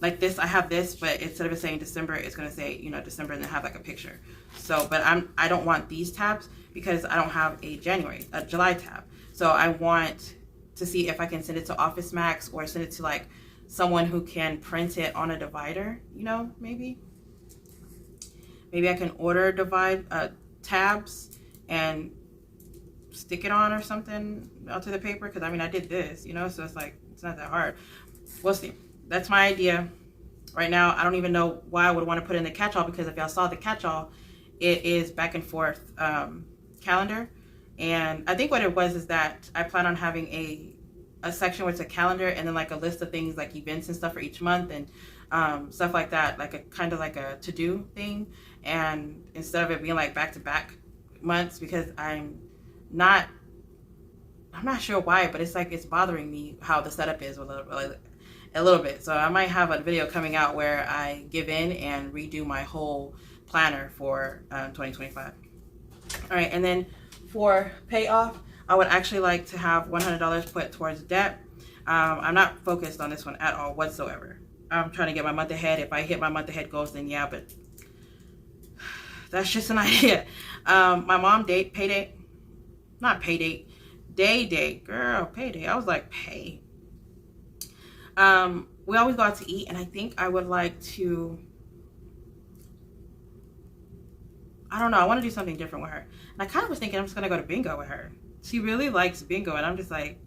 like this. I have this, but instead of it saying December, it's going to say, you know, December and then have like a picture. So, but I don't want these tabs because I don't have a July tab. So I want to see if I can send it to Office Max or send it to like someone who can print it on a divider, you know, maybe I can order tabs and stick it on or something onto the paper, because I mean I did this, you know, so it's like it's not that hard. We'll see. That's my idea right now. I don't even know why I would want to put in the catch-all, because if y'all saw the catch-all, it is back and forth calendar. And I think what it was is that I plan on having a section where it's a calendar and then like a list of things like events and stuff for each month and stuff like that, like a kind of like a to-do thing. And instead of it being like back-to-back months, because I'm not sure why, but it's like it's bothering me how the setup is a little bit. So I might have a video coming out where I give in and redo my whole planner for 2025. All right, and then for payoff, I would actually like to have $100 put towards debt. I'm not focused on this one at all whatsoever. I'm trying to get my month ahead. If I hit my month ahead goals, then yeah, but that's just an idea. My mom day date. Girl, payday. I was like, pay. We always go out to eat, and I think I would like to, I don't know, I want to do something different with her. And I kind of was thinking I'm just going to go to bingo with her. She really likes bingo, and I'm just like,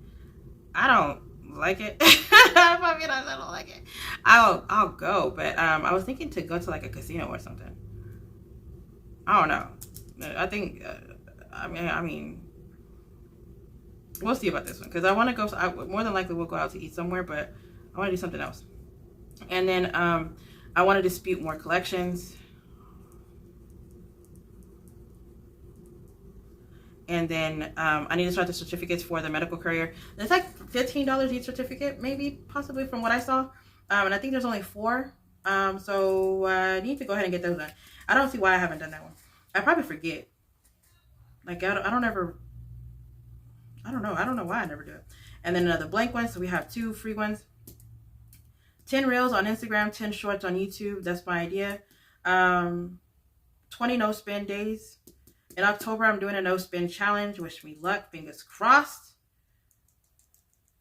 I don't like it. I mean, I don't like it. I'll go, but I was thinking to go to like a casino or something. I don't know. I think, I mean, we'll see about this one, because I want to go, more than likely we'll go out to eat somewhere, but I want to do something else. And then I want to dispute more collections. And then I need to start the certificates for the medical courier. It's like $15 each certificate, maybe, possibly, from what I saw. And I think there's only 4. So I need to go ahead and get those done. I don't see why I haven't done that one. I probably forget. Like, I don't know why I never do it. And then another blank one. So we have 2 free ones. 10 reels on Instagram, 10 shorts on YouTube. That's my idea. 20 no spend days. In October, I'm doing a no spend challenge. Wish me luck. Fingers crossed.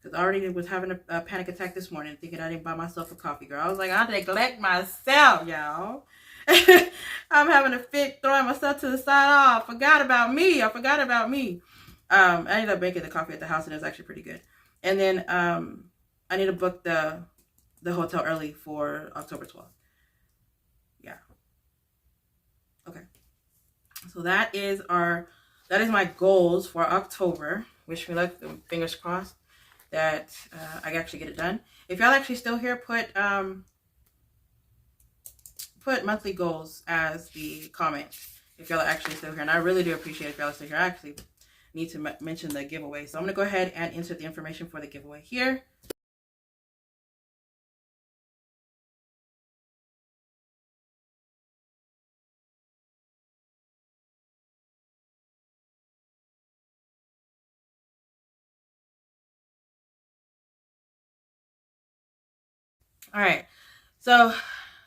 Because I already was having a panic attack this morning, thinking I didn't buy myself a coffee, girl. I was like, I neglect myself, y'all. I'm having a fit, throwing myself to the side. Oh, I forgot about me. I ended up making the coffee at the house, and it was actually pretty good. And then I need to book the hotel early for October 12th. Yeah. Okay. So that is my goals for October. Wish me luck. Fingers crossed that I actually get it done. If y'all actually still here, put monthly goals as the comment. If y'all are actually still here, and I really do appreciate if y'all are still here. I actually need to mention the giveaway. So I'm going to go ahead and insert the information for the giveaway here. All right, so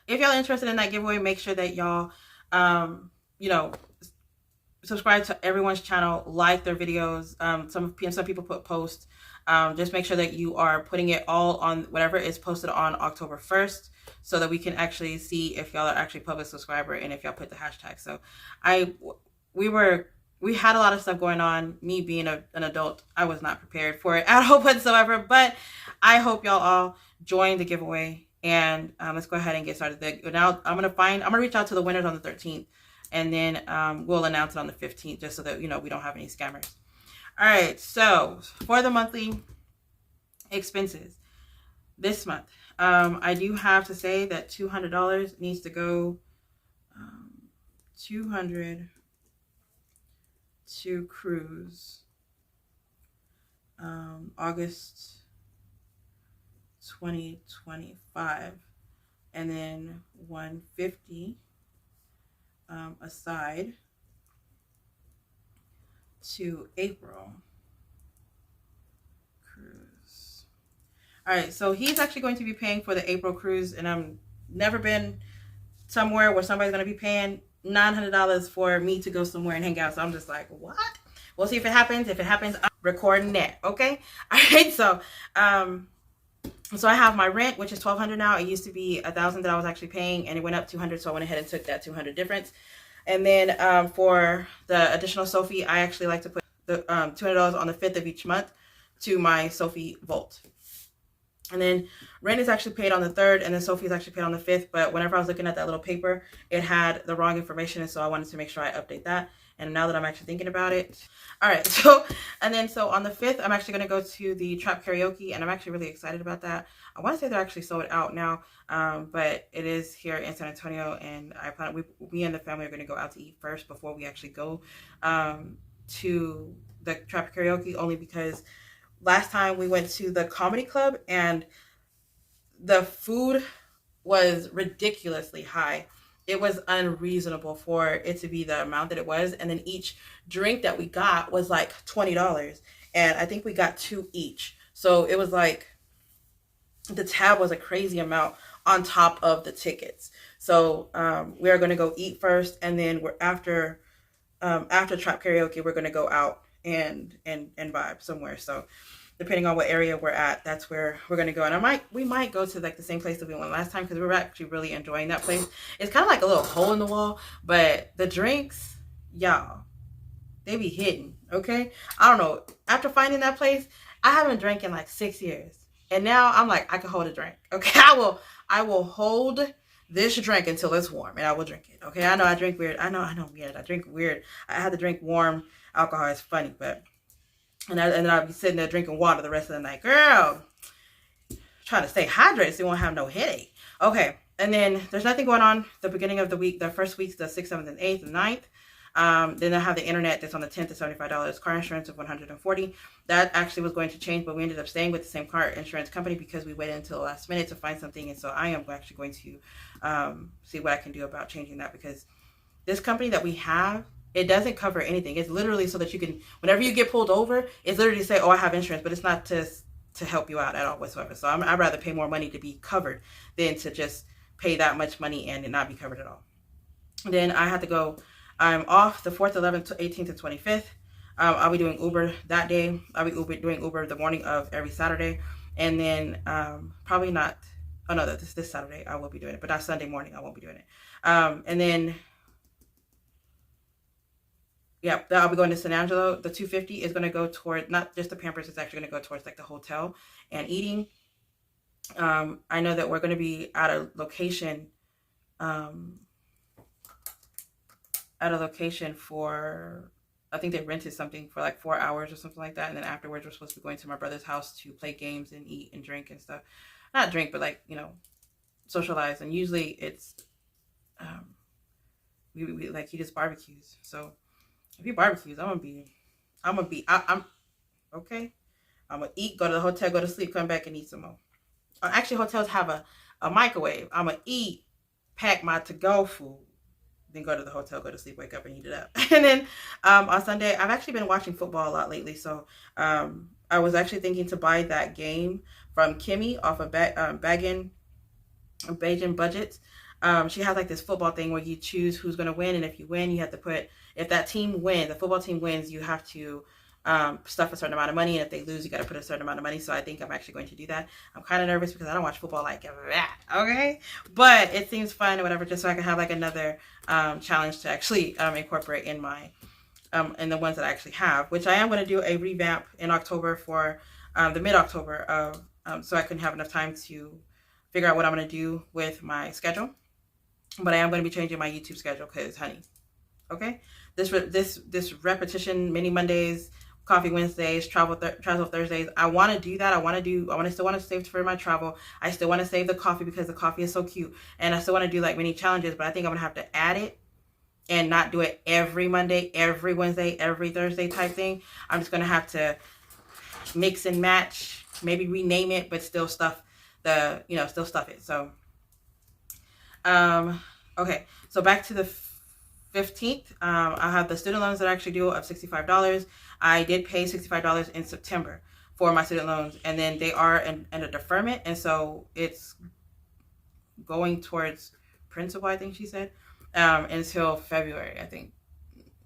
if y'all interested in that giveaway, make sure that y'all you know, subscribe to everyone's channel, like their videos. Some people put posts. Just make sure that you are putting it all on whatever is posted on October 1st, so that we can actually see if y'all are actually public subscriber and if y'all put the hashtag. So we were we had a lot of stuff going on. Me being an adult, I was not prepared for it at all whatsoever. But I hope y'all all join the giveaway. And let's go ahead and get started. Now I'm gonna reach out to the winners on the 13th, and then we'll announce it on the 15th, just so that we don't have any scammers. All right. So for the monthly expenses this month, I do have to say that $200 needs to go. $200 to cruise. August 2025, and then $150 aside to April cruise. All right, so he's actually going to be paying for the April cruise, and I've never been somewhere where somebody's going to be paying $900 for me to go somewhere and hang out. So I'm just like, what? We'll see if it happens. If it happens, I'm recording that. Okay. All right. So, so I have my rent, which is $1,200 now. It used to be $1,000 that I was actually paying, and it went up $200. So I went ahead and took that $200 difference. And then for the additional Sophie, I actually like to put the $200 on the 5th of each month to my Sophie Vault. And then rent is actually paid on the 3rd, and then Sophie is actually paid on the 5th. But whenever I was looking at that little paper, it had the wrong information, and so I wanted to make sure I update that. And now that I'm actually thinking about it, all right. So on the 5th, I'm actually going to go to the Trap Karaoke, and I'm actually really excited about that. I want to say they're actually sold out now, but it is here in San Antonio, and I plan we and the family are going to go out to eat first before we actually go to the Trap Karaoke, only because last time we went to the comedy club and the food was ridiculously high. It was unreasonable for it to be the amount that it was. And then each drink that we got was like $20. And I think we got 2 each. So it was like the tab was a crazy amount on top of the tickets. So we are going to go eat first. And then we're after Trap Karaoke, we're going to go out and vibe somewhere. So depending on what area we're at, that's where we're going to go. And we might go to like the same place that we went last time, because we were actually really enjoying that place. It's kind of like a little hole in the wall, but the drinks, y'all, they be hitting. Okay. I don't know. After finding that place, I haven't drank in like 6 years. And now I'm like, I can hold a drink. Okay. I will hold this drink until it's warm, and I will drink it. Okay. I know I drink weird. I know weird. I drink weird. I had to drink warm alcohol. It's funny, but and then I'll be sitting there drinking water the rest of the night. Girl, trying to stay hydrated so you won't have no headache. Okay, and then there's nothing going on the beginning of the week. The first week's the 6th, 7th, and 8th, and 9th. Then I have the internet that's on the 10th at $75. Car insurance of $140. That actually was going to change, but we ended up staying with the same car insurance company because we waited until the last minute to find something. And so I am actually going to see what I can do about changing that, because this company that we have, it doesn't cover anything. It's literally so that you can, whenever you get pulled over, it's literally say, oh, I have insurance, but it's not to help you out at all whatsoever. So I'd rather pay more money to be covered than to just pay that much money and it not be covered at all. Then I have to go, I'm off the 4th, 11th, 18th, and 25th. I'll be doing Uber that day. I'll be doing Uber the morning of every Saturday. And then probably not, oh no, this Saturday I will be doing it, but not Sunday morning I won't be doing it. And then yeah, I'll be going to San Angelo. The $250 is going to go toward not just the Pampers. It's actually going to go towards like the hotel and eating. I know that we're going to be at a location for, I think they rented something for like 4 hours or something like that. And then afterwards, we're supposed to be going to my brother's house to play games and eat and drink and stuff. Not drink, but like, socialize. And usually it's, we like, he just barbecues. So if he barbecues, I'm okay. I'm gonna eat, go to the hotel, go to sleep, come back and eat some more. Actually, hotels have a microwave. I'm gonna eat, pack my to-go food, then go to the hotel, go to sleep, wake up and eat it up. And then on Sunday, I've actually been watching football a lot lately. So I was actually thinking to buy that game from Kimmy off of Baggin Budgets. She has like this football thing where you choose who's going to win. And if you win, you have to put, if that team wins, the football team wins, you have to stuff a certain amount of money. And if they lose, you got to put a certain amount of money. So I think I'm actually going to do that. I'm kind of nervous because I don't watch football like that. Okay. But it seems fun or whatever, just so I can have like another challenge to actually incorporate in my and the ones that I actually have, which I am going to do a revamp in October for the mid-October of so I can have enough time to figure out what I'm going to do with my schedule. But I am going to be changing my YouTube schedule because, honey, okay, this repetition, mini Mondays, coffee Wednesdays, travel Thursdays. I want to do that. I still want to save for my travel. I still want to save the coffee because the coffee is so cute, and I still want to do like mini challenges. But I think I'm gonna have to add it and not do it every Monday, every Wednesday, every Thursday type thing. I'm just gonna have to mix and match, maybe rename it, but still stuff still stuff it. So, okay. So back to the 15th, I have the student loans that I actually due of $65. I did pay $65 in September for my student loans, and then they are in a deferment, and so it's going towards principal, I think she said, until February, I think,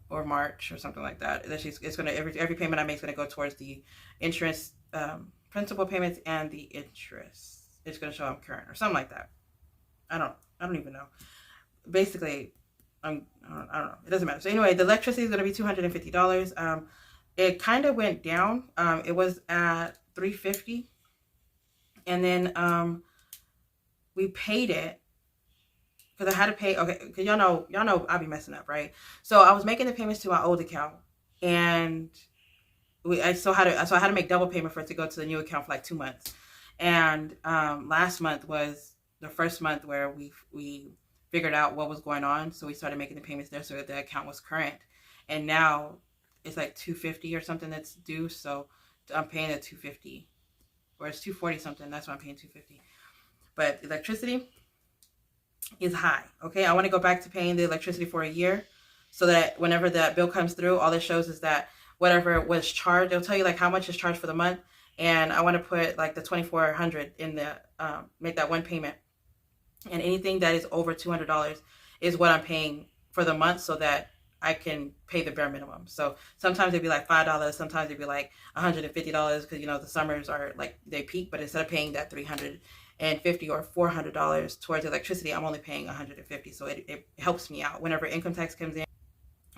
or March or something like that. It's gonna every payment I make is gonna go towards the interest, principal payments, and the interest. It's gonna show I'm current or something like that. I don't even know. Basically, I don't know. It doesn't matter. So anyway, the electricity is going to be $250. It kind of went down. It was at $350, and then we paid it because I had to pay. Okay, because y'all know I'll be messing up, right? So I was making the payments to my old account, and I had to make double payment for it to go to the new account for like 2 months. And last month was the first month where we figured out what was going on, so we started making the payments there so that the account was current. And now it's like $250 or something that's due, so I'm paying the $250, or it's $240 something. That's why I'm paying $250. But electricity is high. Okay, I want to go back to paying the electricity for a year, so that whenever that bill comes through, all it shows is that whatever was charged, it'll tell you like how much is charged for the month. And I want to put like the $2,400 in the make that one payment. And anything that is over $200 is what I'm paying for the month, so that I can pay the bare minimum. So sometimes it'd be like $5, sometimes it'd be like $150, because the summers are like they peak. But instead of paying that $350 or $400 towards electricity, I'm only paying $150. So it helps me out whenever income tax comes in,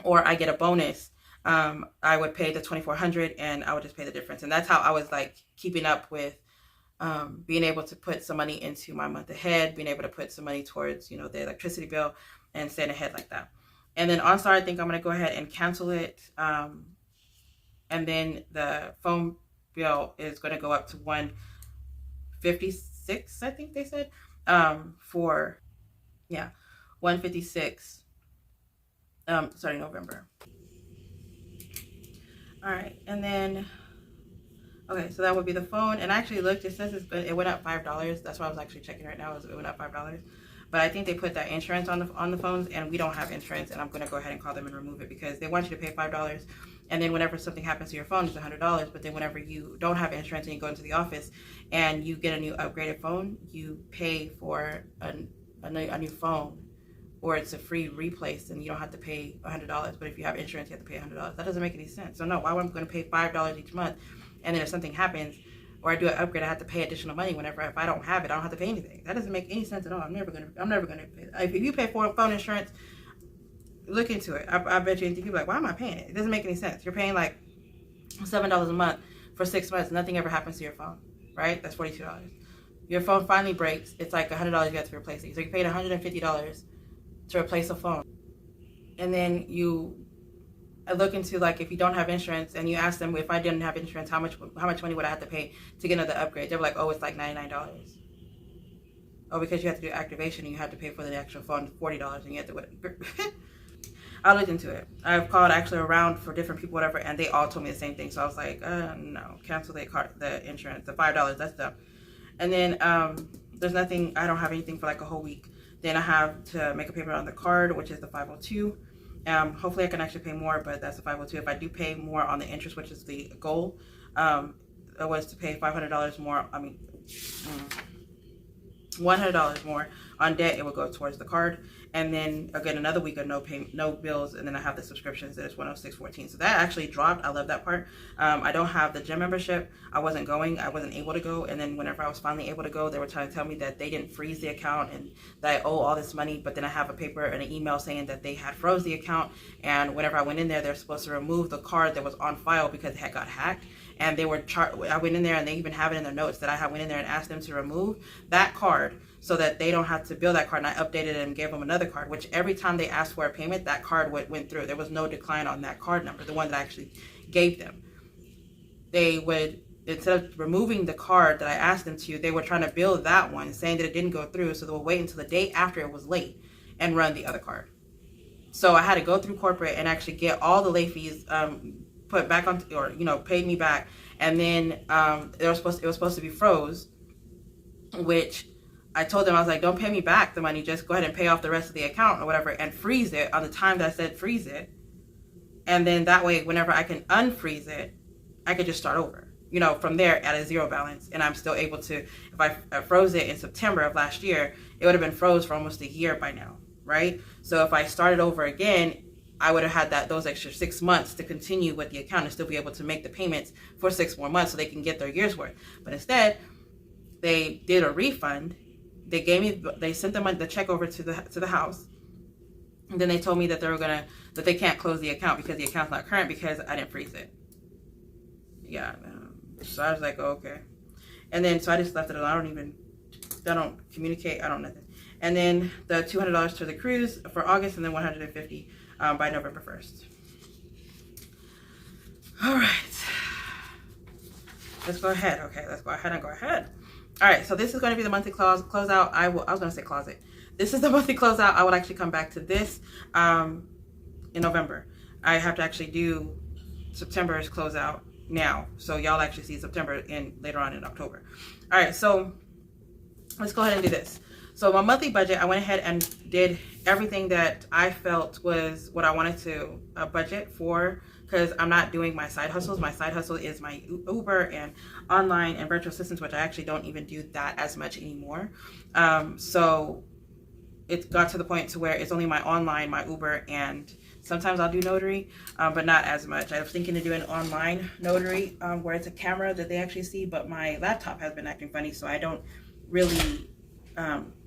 or I get a bonus. I would pay the $2,400 and I would just pay the difference. And that's how I was like keeping up with being able to put some money into my month ahead, being able to put some money towards, the electricity bill, and staying ahead like that. And then OnStar, I think I'm going to go ahead and cancel it. And then the phone bill is going to go up to $156, I think they said, $156, starting November. All right. And then, okay, so that would be the phone. And I actually looked, it says it went up $5. That's why I was actually checking right now. It went up $5. But I think they put that insurance on the phones, and we don't have insurance. And I'm going to go ahead and call them and remove it, because they want you to pay $5. And then whenever something happens to your phone, it's $100. But then whenever you don't have insurance and you go into the office and you get a new upgraded phone, you pay for a new phone, or it's a free replace, and you don't have to pay $100. But if you have insurance, you have to pay $100. That doesn't make any sense. So no, why am I going to pay $5 each month? And then if something happens, or I do an upgrade, I have to pay additional money. Whenever, if I don't have it, I don't have to pay anything. That doesn't make any sense at all. I'm never gonna pay. If you pay for phone insurance, look into it. I bet you people are like, why am I paying it? It doesn't make any sense. You're paying like $7 a month for 6 months. Nothing ever happens to your phone, right? That's $42. Your phone finally breaks. It's like $100 you have to replace it. So you paid $150 to replace a phone, and then I look into, like, if you don't have insurance, and you ask them, if I didn't have insurance, how much money would I have to pay to get another upgrade? They were like, oh, it's like $99. Oh, because you have to do activation and you have to pay for the actual phone $40, and you have to I looked into it. I've called actually around for different people, whatever, and they all told me the same thing. So I was like, no, cancel the insurance, the $5, that's dumb. And then there's nothing, I don't have anything for like a whole week. Then I have to make a payment on the card, which is the 502. Hopefully I can actually pay more, but that's the 502. If I do pay more on the interest, which is the goal, it was to pay $500 more. I mean, $100 more on debt, it would go towards the card. And then again, another week of no payment, no bills, and then I have the subscriptions that is $106.14. So that actually dropped. I love that part. I don't have the gym membership. I wasn't able to go. And then whenever I was finally able to go, they were trying to tell me that they didn't freeze the account and that I owe all this money. But then I have a paper and an email saying that they had froze the account. And whenever I went in there, they're supposed to remove the card that was on file because it had got hacked. And they were I went in there, and they even have it in their notes that I went in there and asked them to remove that card so that they don't have to bill that card. And I updated it and gave them another card, which every time they asked for a payment, that card went through. There was no decline on that card number, the one that I actually gave them. They would, instead of removing the card that I asked them to, they were trying to bill that one, saying that it didn't go through. So they would wait until the day after it was late and run the other card. So I had to go through corporate and actually get all the late fees put back on, or paid me back. And then it was supposed to be froze, which I told them, I was like, don't pay me back the money, just go ahead and pay off the rest of the account or whatever, and freeze it on the time that I said freeze it. And then that way, whenever I can unfreeze it, I could just start over, from there at a zero balance. And I'm still able to, if I froze it in September of last year, it would have been froze for almost a year by now, right? So if I started over again, I would have had those extra 6 months to continue with the account and still be able to make the payments for 6 more months so they can get their year's worth. But instead, they did a refund. They sent the check over to the house. And then they told me that they can't close the account because the account's not current because I didn't freeze it. Yeah. So I was like, oh, okay. And then, so I just left it alone. I don't communicate. I don't nothing. And then the $200 to the cruise for August, and then $150 by November 1st. All right. Let's go ahead. Okay, let's go ahead. All right, so this is going to be the monthly closeout. I was going to say closet. This is the monthly closeout. I will actually come back to this in November. I have to actually do September's closeout now, so y'all actually see September later on in October. All right, so let's go ahead and do this. So my monthly budget, I went ahead and did everything that I felt was what I wanted to budget for, because I'm not doing my side hustles. My side hustle is my Uber and online and virtual assistants, which I actually don't even do that as much anymore. So it got to the point to where it's only my online, my Uber, and sometimes I'll do notary, but not as much. I was thinking of doing online notary where it's a camera that they actually see, but my laptop has been acting funny, so I don't really...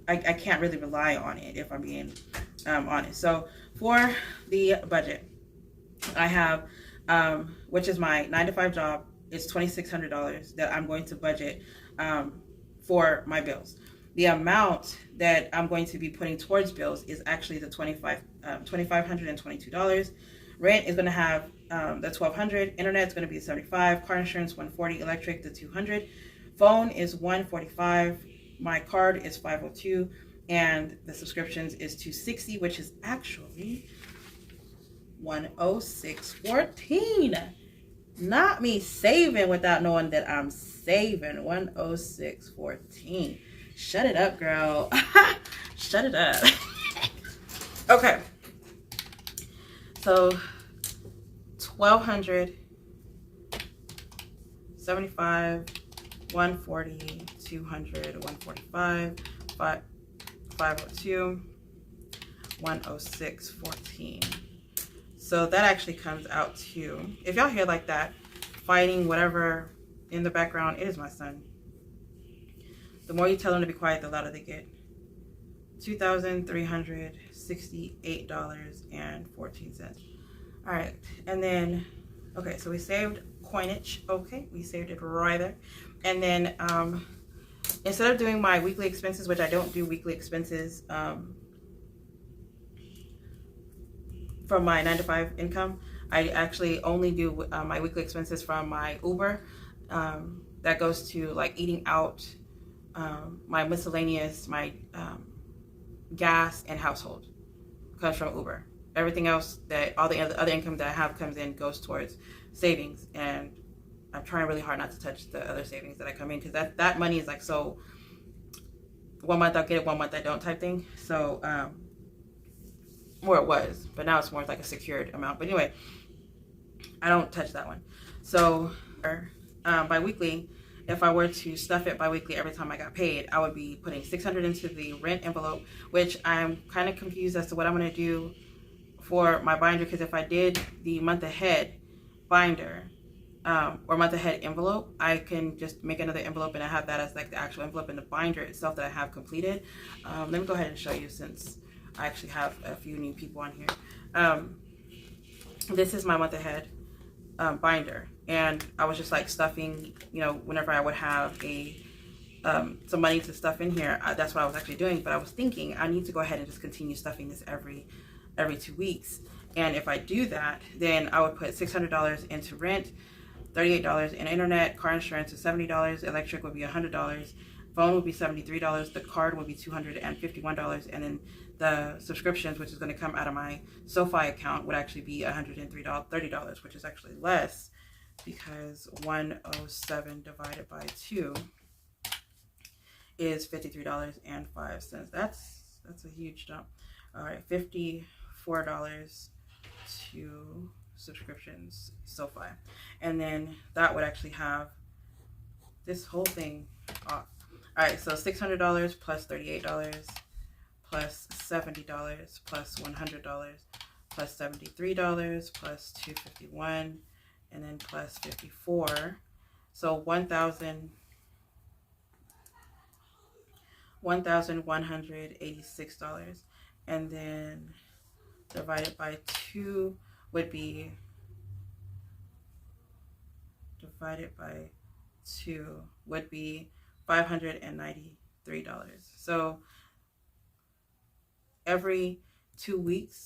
I can't really rely on it, if I'm being honest. So for the budget, I have, which is my 9-to-5 job, it's $2,600 that I'm going to budget for my bills. The amount that I'm going to be putting towards bills is actually the $2,522. Rent is going to have the $1,200. Internet is going to be $75. Car insurance $140. Electric the $200. Phone is $145. My card is $502, and the subscriptions is $260, which is actually $106.14. Not me saving without knowing that I'm saving. $106.14. Shut it up, girl. Shut it up. Okay. So $1,200, $75, $140, $200, $145, $502, $106.14. So that actually comes out to, if y'all hear like that, fighting, whatever in the background, it is my son. The more you tell them to be quiet, the louder they get. $2,368.14. All right, and then, okay, so we saved coinage. Okay, we saved it right there. And then instead of doing my weekly expenses, which I don't do weekly expenses from my 9-to-5 income, I actually only do my weekly expenses from my Uber. That goes to like eating out, my miscellaneous, my gas and household comes from Uber. Everything else, that all the other income that I have comes in, goes towards savings, and I'm trying really hard not to touch the other savings that I come in, because that money is like, so 1 month I'll get it, 1 month I don't type thing. So or it was, but now it's more like a secured amount. But anyway, I don't touch that one. So bi-weekly, if I were to stuff it biweekly every time I got paid, I would be putting $600 into the rent envelope, which I'm kind of confused as to what I'm going to do for my binder, because if I did the month ahead binder, or month ahead envelope, I can just make another envelope and I have that as like the actual envelope in the binder itself that I have completed. Let me go ahead and show you, since I actually have a few new people on here. This is my month ahead binder, and I was just like stuffing, you know, whenever I would have a some money to stuff in here, that's what I was actually doing. But I was thinking I need to go ahead and just continue stuffing this every 2 weeks. And if I do that, then I would put $600 into rent, $38 in internet, car insurance is $70, electric would be $100, phone would be $73, the card would be $251, and then the subscriptions, which is going to come out of my SoFi account, would actually be $130, which is actually less, because 107 divided by 2 is $53.05. That's a huge jump. All right, $54 to subscriptions SoFi, and then that would actually have this whole thing off. All right, so $600 plus $38 plus $70 plus $100 plus $73 plus $251, and then plus 54, so $1,186, and then divided by 2 would be $593. So every week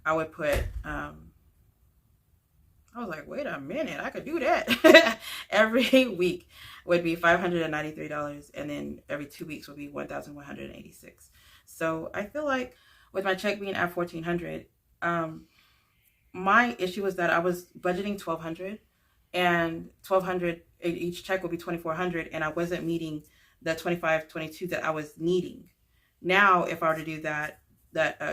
I would put I was like, wait a minute, I could do that. Every week would be $593, and then every 2 weeks would be $1,186. So I feel like with my check being at $1,400, my issue was that I was budgeting $1,200, and $1,200 each check would be $2,400, and I wasn't meeting the $2,522 that I was needing. Now, if I were to do that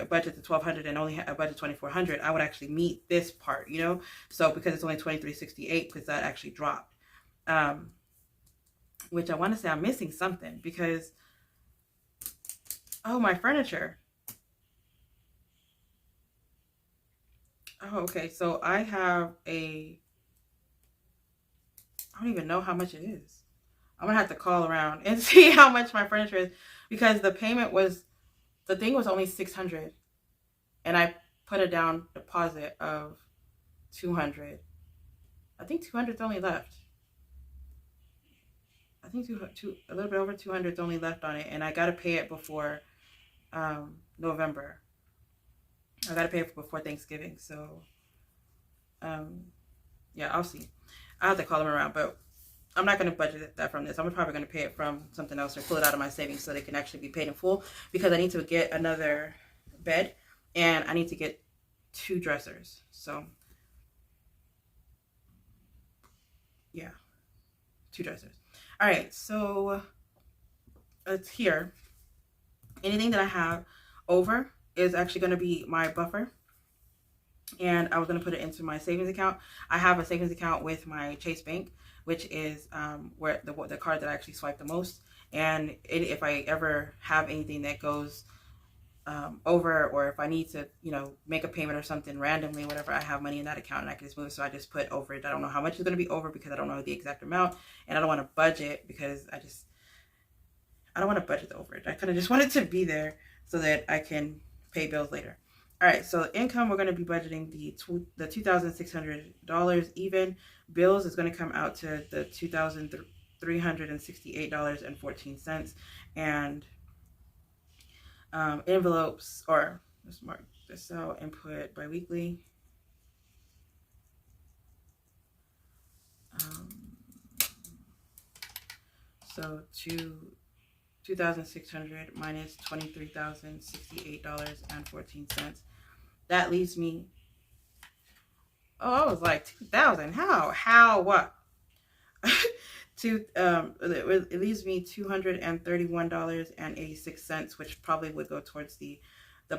budget to $1,200 and only a budget $2,400, I would actually meet this part, you know. So because it's only $2,368, because that actually dropped, which I want to say I'm missing something, because my furniture. Oh, okay. So I have I don't even know how much it is. I'm gonna have to call around and see how much my furniture is, because the thing was only $600, and I put a down deposit of $200. I think $200's only left. I think a little bit over $200's only left on it, and I gotta pay it before November. I gotta pay it before Thanksgiving. So yeah, I'll see. I have to call them around, but I'm not going to budget that from this. I'm probably going to pay it from something else, or pull it out of my savings so they can actually be paid in full, because I need to get another bed and I need to get 2 dressers. So yeah, 2 dressers. All right, so it's here. Anything that I have over is actually going to be my buffer, and I was going to put it into my savings account. I have a savings account with my Chase Bank, which is where the card that I actually swipe the most. And if I ever have anything that goes over, or if I need to, you know, make a payment or something randomly, whatever, I have money in that account and I can just move. So I just put over it. I don't know how much is going to be over, because I don't know the exact amount, and I don't want to budget, because I don't want to budget over it. I kind of just want it to be there so that I can pay bills later. All right, so income, we're going to be budgeting the $2,600 even. Bills is going to come out to the $2,368.14. And envelopes, or let's mark this out, input biweekly. So 2,600 minus $23,068.14. That leaves me, I was like, 2,000, how, what? It leaves me $231.86, which probably would go towards the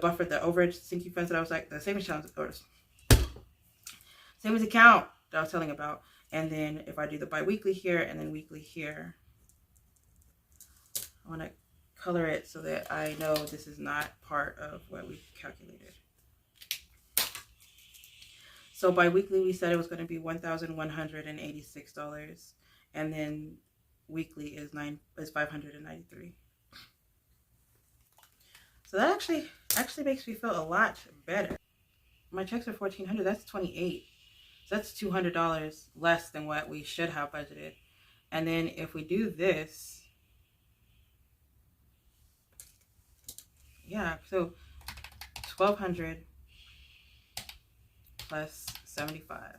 buffer, the overage sinking funds that I was like, the savings account, or savings account that I was telling about. And then if I do the bi-weekly here and then weekly here, I want to color it so that I know this is not part of what we calculated. So bi-weekly, we said it was going to be $1,186, and then weekly is $593. So that actually makes me feel a lot better. My checks are $1,400. That's $28. So that's $200 less than what we should have budgeted. And then if we do this, yeah, so 1,200 plus 75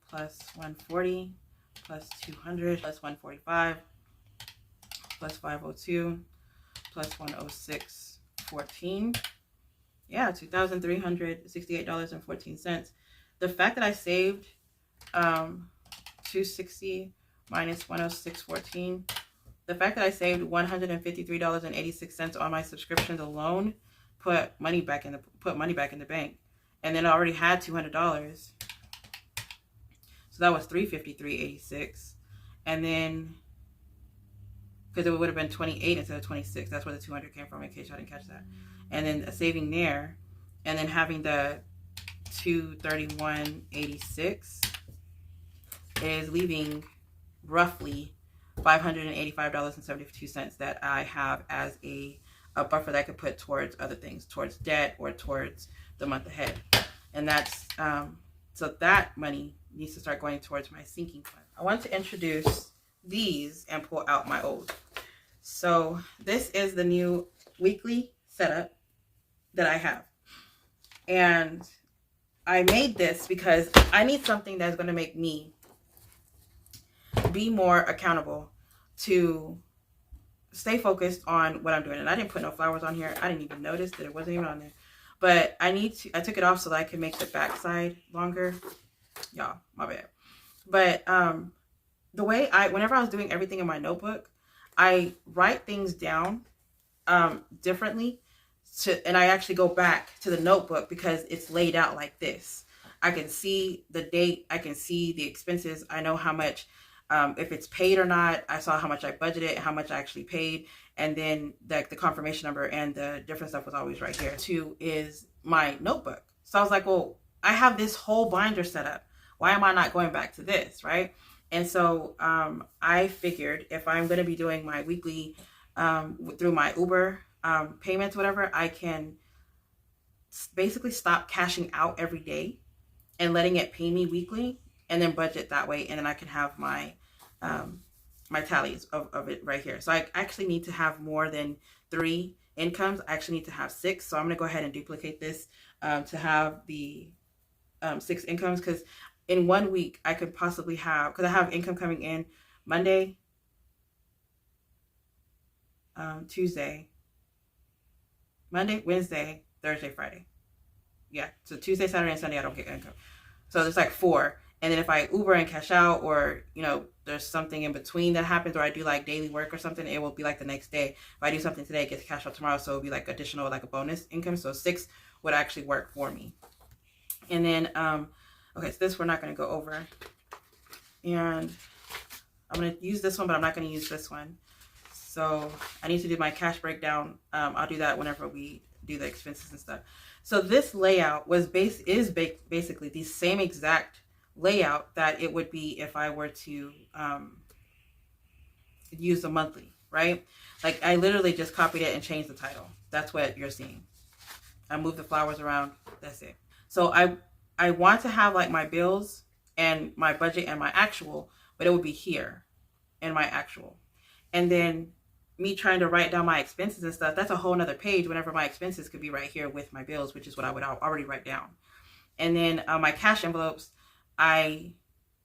plus 140 plus 200 plus 145 plus 502 plus 106.14. Yeah, $2,368.14. The fact that I saved 260 minus 106.14, the fact that I saved $153.86 on my subscriptions alone put money back in the bank. And then I already had $200. So that was $353.86. And then, because it would have been 28 instead of 26. That's where the 200 came from, in case I didn't catch that. And then a saving there. And then having the 231.86 is leaving roughly $585.72 that I have as a buffer that I could put towards other things, towards debt or towards the month ahead. And that's so that money needs to start going towards my sinking fund. I want to introduce these and pull out my old. So this is the new weekly setup that I have, and I made this because I need something that's going to make me be more accountable to stay focused on what I'm doing. And I didn't put no flowers on here. I didn't even notice that it wasn't even on there. But I took it off so that I can make the back side longer. Y'all, my bad. But the way whenever I was doing everything in my notebook, I write things down differently. And I actually go back to the notebook because it's laid out like this. I can see the date. I can see the expenses. I know how much, if it's paid or not. I saw how much I budgeted, how much I actually paid. And then the confirmation number and the different stuff was always right here. 2 is my notebook. So I was like, well, I have this whole binder set up. Why am I not going back to this, right? And so I figured if I'm going to be doing my weekly through my Uber payments, whatever, I can basically stop cashing out every day and letting it pay me weekly, and then budget that way. And then I can have my my tallies of it right here. So I actually need to have more than 3 incomes. I actually need to have 6. So I'm going to go ahead and duplicate this to have the 6 incomes, because in 1 week I could possibly have, because I have income coming in Monday, Tuesday, Monday, Wednesday, Thursday, Friday. Yeah, so Tuesday, Saturday, and Sunday I don't get income. So there's like 4. And then if I Uber and cash out, or, you know, there's something in between that happens, or I do like daily work or something, it will be like the next day. If I do something today, it gets cash out tomorrow. So it'll be like additional, like a bonus income. So 6 would actually work for me. And then, okay, so this we're not going to go over. And I'm going to use this one, but I'm not going to use this one. So I need to do my cash breakdown. I'll do that whenever we do the expenses and stuff. So this layout was basically the same exact layout that it would be if I were to use the monthly, right? Like I literally just copied it and changed the title. That's what you're seeing. I moved the flowers around. That's it. So I want to have like my bills and my budget and my actual, but it would be here in my actual. And then me trying to write down my expenses and stuff, that's a whole nother page whenever my expenses could be right here with my bills, which is what I would already write down. And then my cash envelopes, I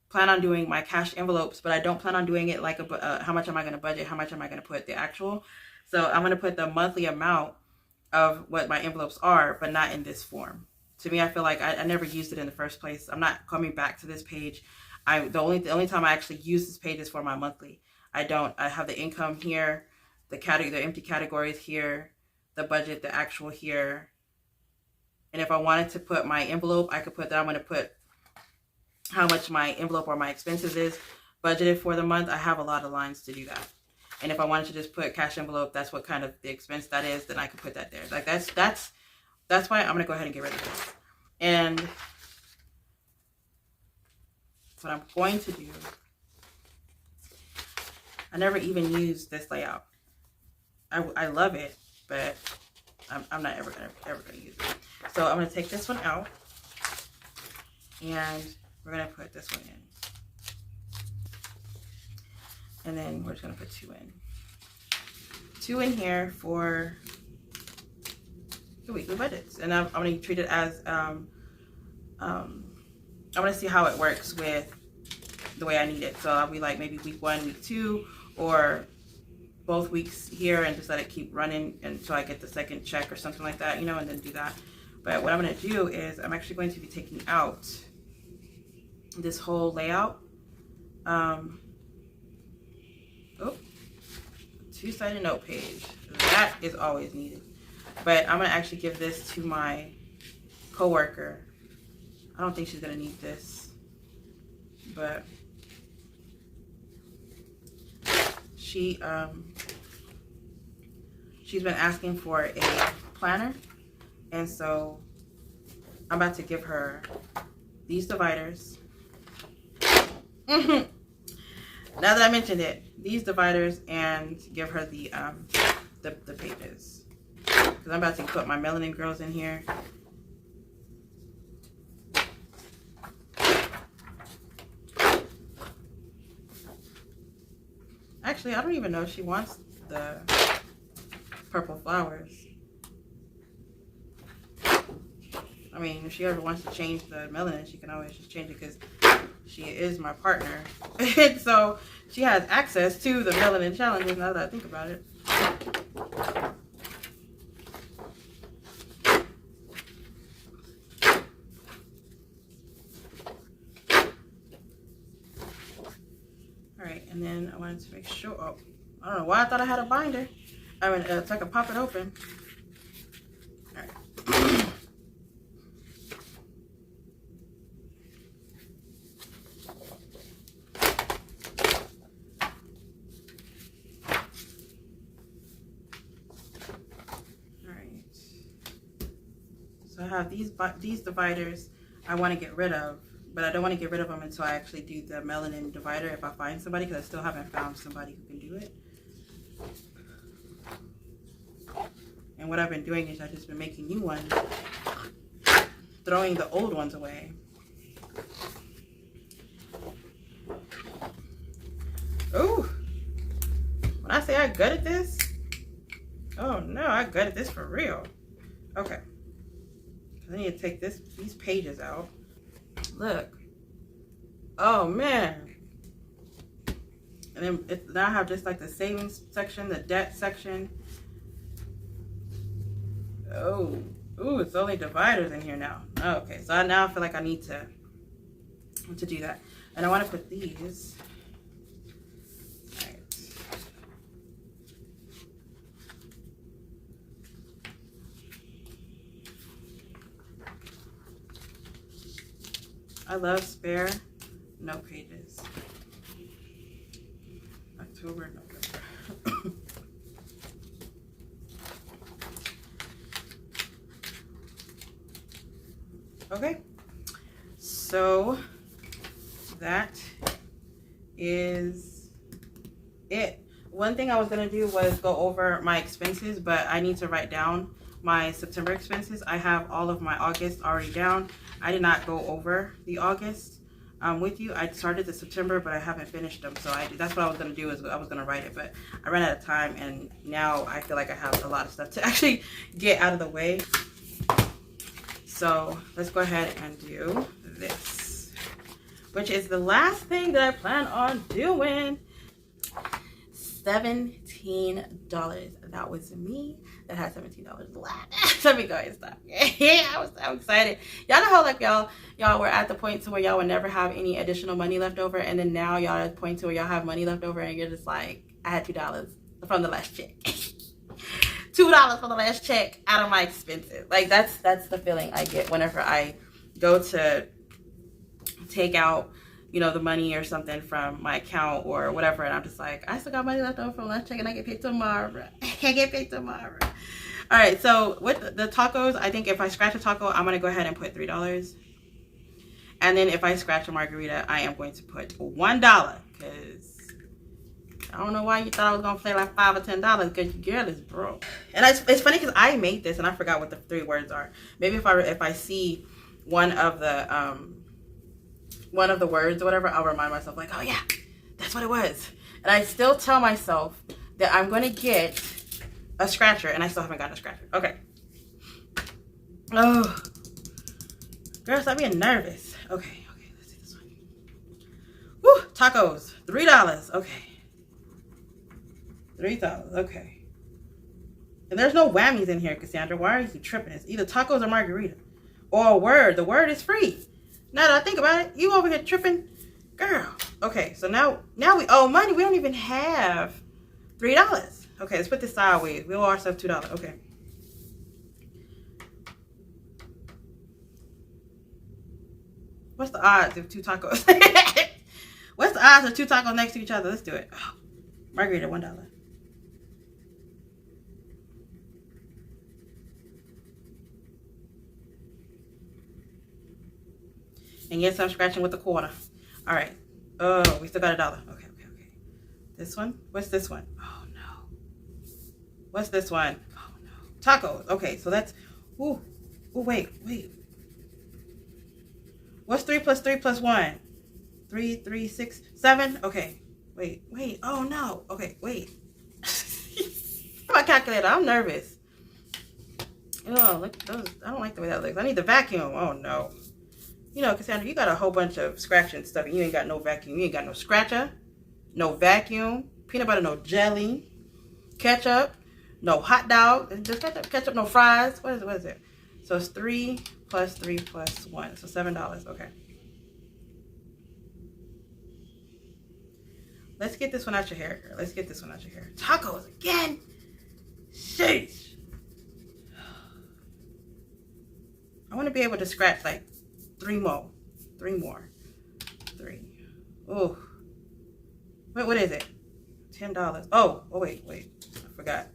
plan on doing my cash envelopes, but I don't plan on doing it like how much am I going to budget, how much am I going to put the actual. So I'm going to put the monthly amount of what my envelopes are, but not in this form. To me, I feel like I never used it in the first place. I'm not coming back to this page. The only time I actually use this page is for my monthly. I have the income here, the empty categories here, the budget, the actual here. And if I wanted to put my envelope, I could put that. I'm going to put how much my envelope or my expenses is budgeted for the month, I have a lot of lines to do that. And if I wanted to just put cash envelope, that's what kind of the expense that is, then I could put that there. Like that's why I'm gonna go ahead and get rid of this. And what I'm going to do, I never even used this layout. I love it, but I'm not ever gonna use it. So I'm gonna take this one out, and we're gonna put this one in, and then we're just gonna put two in here for the weekly budgets, and I'm gonna treat it as I want to see how it works with the way I need it. So I'll be like maybe week 1, week 2, or both weeks here, and just let it keep running until I get the second check or something like that, you know, and then do that. But what I'm going to do is I'm actually going to be taking out this whole layout. Two-sided note page. That is always needed. But I'm going to actually give this to my coworker. I don't think she's going to need this, but she's been asking for a planner, and so I'm about to give her these dividers. Now that I mentioned it, these dividers, and give her the pages, because I'm about to put my melanin girls in here. Actually, I don't even know if she wants the purple flowers. I mean, if she ever wants to change the melanin, she can always just change it, because she is my partner. And so she has access to the melanin challenges, now that I think about it. Alright, and then I wanted to make sure, oh, I don't know why I thought I had a binder. I mean, so I could pop it open. Alright. So I have these dividers I want to get rid of, but I don't want to get rid of them until I actually do the melanin divider, if I find somebody, because I still haven't found somebody who can do it. And what I've been doing is I've just been making new ones, throwing the old ones away. Ooh, when I say I gutted this, oh no, I gutted this for real. Okay, I need to take these pages out. Look, oh man. And then now I have just like the savings section, the debt section. Oh, ooh, it's only dividers in here now. Okay, so now I feel like I need to do that. And I want to put these. All right. I love spare note pages. October, November. Okay, so that is it. One thing I was gonna do was go over my expenses, but I need to write down my September expenses. I have all of my August already down. I did not go over the August with you. I started the September, but I haven't finished them. So that's what I was gonna do, is I was gonna write it, but I ran out of time, and now I feel like I have a lot of stuff to actually get out of the way. So let's go ahead and do this, which is the last thing that I plan on doing. $17. That was me that had $17 left. Let me go ahead and stop. Yeah, I was so excited. Y'all know how like y'all were at the point to where y'all would never have any additional money left over, and then now y'all at the point to where y'all have money left over, and you're just like, I had $2 from the last check. $2 for the last check out of my expenses. Like that's the feeling I get whenever I go to take out, you know, the money or something from my account or whatever, and I'm just like, I still got money left over from lunch check and I get paid tomorrow. I get paid tomorrow. All right, so with the tacos, I think if I scratch a taco, I'm gonna go ahead and put $3. And then if I scratch a margarita, I am going to put $1, because I don't know why you thought I was gonna play like $5 or $10, because your girl is broke. And it's funny because I made this and I forgot what the 3 words are. Maybe if I see one of the words or whatever, I'll remind myself like, oh yeah, that's what it was. And I still tell myself that I'm gonna get a scratcher, and I still haven't gotten a scratcher. Okay. Oh, girl, stop being nervous. Okay, let's see this one. Woo, tacos, $3. Okay, $3. Okay. And there's no whammies in here, Cassandra. Why are you tripping? It's either tacos or margarita, or a word. The word is free. Now that I think about it, you over here tripping, girl. Okay, so now we owe money. We don't even have $3. Okay, let's put this sideways. We owe ourselves $2. Okay. What's the odds of 2 tacos? What's the odds of 2 tacos next to each other? Let's do it. Oh, margarita, $1. And yes, I'm scratching with a quarter. All right. Oh, we still got $1. Okay. This one? What's this one? Oh, no. What's this one? Oh, no. Tacos. Okay, so that's... Ooh, wait. What's 3 plus 3 plus 1? 3, 6, 7? Okay. Wait. Oh, no. Okay, wait. My calculator. I'm nervous. Oh, look at those. I don't like the way that looks. I need the vacuum. Oh, no. You know, Cassandra, you got a whole bunch of scratching stuff, and you ain't got no vacuum. You ain't got no scratcher, no vacuum, peanut butter, no jelly, ketchup, no hot dog, just ketchup, no fries. What is it? So it's 3 plus 3 plus 1, so $7. Okay. Let's get this one out your hair, girl. Let's get this one out your hair. Tacos again. Sheesh. I want to be able to scratch like 3 more. 3. Oh. What is it? $10. Oh, wait. I forgot.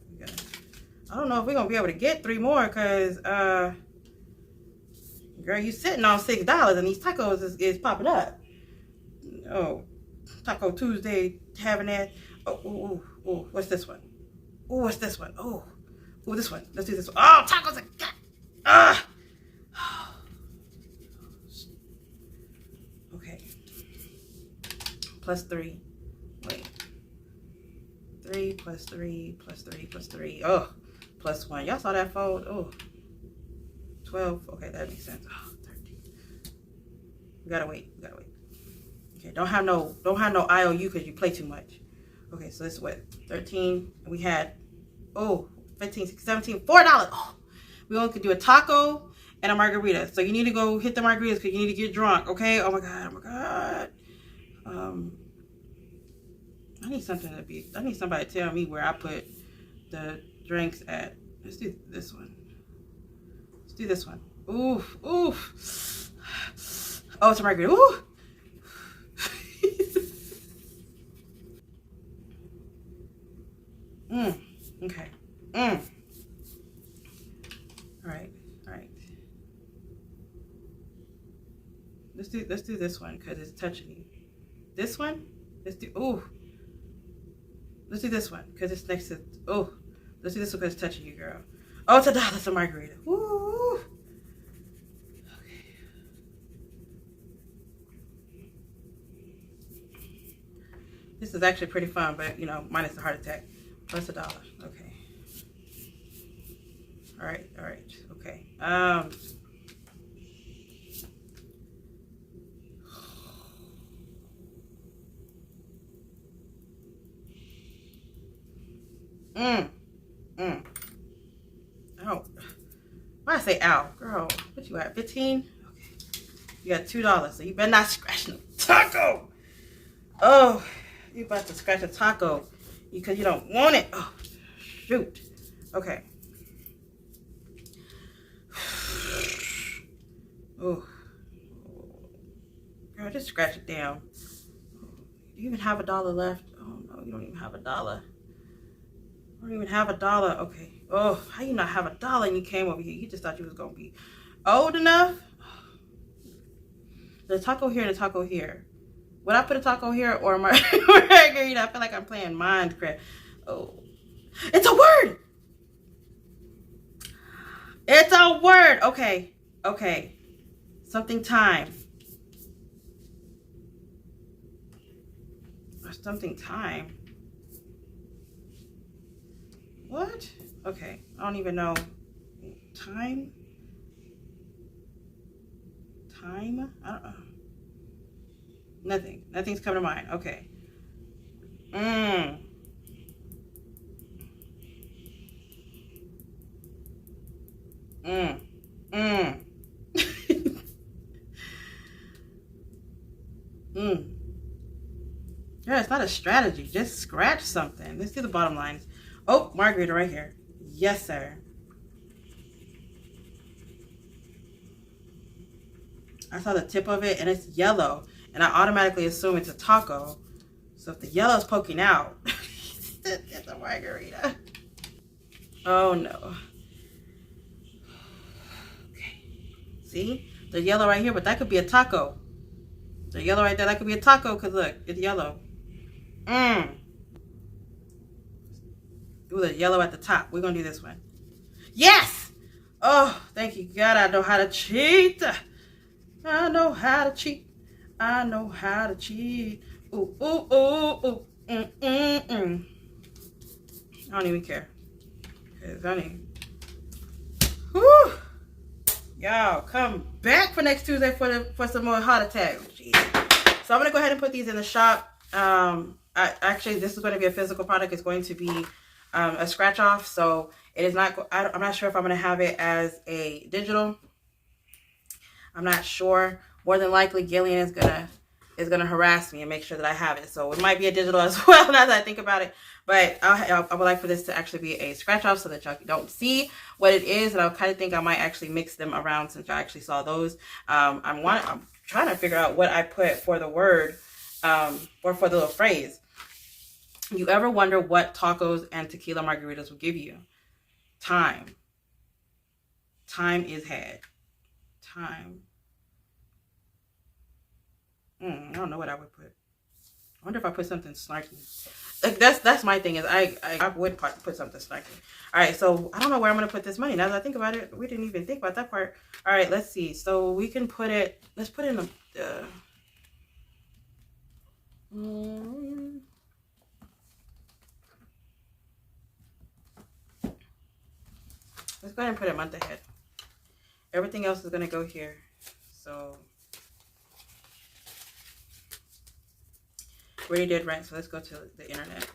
I don't know if we're going to be able to get 3 more, because, girl, you sitting on $6 and these tacos is popping up. Oh, Taco Tuesday, having that. Oh, what's this one? Oh, what's this one? Oh, this one. Let's do this one. Oh, tacos again. Okay. Plus 3. Wait. 3 plus 3 plus 3 plus 3. Oh, plus 1. Y'all saw that fold? Oh. 12. Okay, that makes sense. Oh, 13. We gotta wait. Okay, don't have no IOU because you play too much. Okay, so this is what? 13. We had 15, 16, 17, $4. Oh, we only could do a taco and a margarita. So you need to go hit the margaritas because you need to get drunk. Okay. Oh my god. I need somebody to tell me where I put the drinks at. Let's do this one. Oof. Oh, it's a margarita. Ooh. Okay. All right. Let's do this one because it's touching you. This one? Let's do this one because it's next to. Oh, let's do this one because it's touching you, girl. Oh, it's $1. It's a margarita. Woo. Okay. This is actually pretty fun, but minus the heart attack. Plus $1. Okay. All right. Okay. Oh. Why I say ow? Girl, what you at? 15? Okay. You got $2, so you better not scratch no taco. Oh, you about to scratch a taco because you don't want it. Oh, shoot. Okay. Oh. Girl, just scratch it down. Do you even have $1 left? Oh no, you don't even have $1. I don't even have $1. Okay. Oh, how you not have $1 and you came over here? You just thought you was gonna be old enough? The taco here, the taco here. Would I put a taco here or margarita? I feel like I'm playing Minecraft. Oh, it's a word. It's a word. Okay. Okay. Something time. Or something time. What? Okay. I don't even know. Time? Time? I don't know. Nothing. Nothing's coming to mind. Okay. Yeah, it's not a strategy. Just scratch something. Let's do the bottom lines. Oh, margarita right here. Yes, sir. I saw the tip of it and it's yellow. And I automatically assume it's a taco. So if the yellow's poking out, it's a margarita. Oh no. Okay. See? The yellow right here, but that could be a taco. The yellow right there, that could be a taco because look, it's yellow. Ooh, the yellow at the top. We're going to do this one. Yes! Oh, thank you, God. I know how to cheat. I know how to cheat. I know how to cheat. Ooh, ooh, ooh, ooh. I don't even care. Because I need... Whew. Y'all, come back for next Tuesday for some more heart attacks. Jeez. So I'm going to go ahead and put these in the shop. Actually, this is going to be a physical product. It's going to be a scratch off. So it is not, I'm not sure if I'm going to have it as a digital. I'm not sure. More than likely, Gillian is gonna harass me and make sure that I have it. So it might be a digital as well now that I think about it. But I would like for this to actually be a scratch off so that y'all don't see what it is. And I kind of think I might actually mix them around since y'all actually saw those. I'm trying to figure out what I put for the word or for the little phrase. You ever wonder what tacos and tequila margaritas will give you? Time. Time is had. Time. I don't know what I would put. I wonder if I put something snarky. Like that's my thing is I would put something snarky. All right, so I don't know where I'm gonna put this money. Now that I think about it, we didn't even think about that part. All right, let's see. So we can put it. Let's put it in the. Let's go ahead and put it a month ahead. Everything else is gonna go here. So. We already did rent, so let's go to the internet.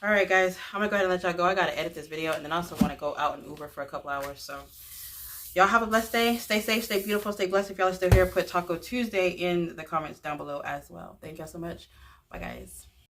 All right, guys, I'm gonna go ahead and let y'all go. I gotta edit this video, and then I also want to go out and Uber for a couple hours. So y'all have a blessed day. Stay safe, stay beautiful, stay blessed. If y'all are still here, put Taco Tuesday in the comments down below as well. Thank y'all so much. Bye, guys.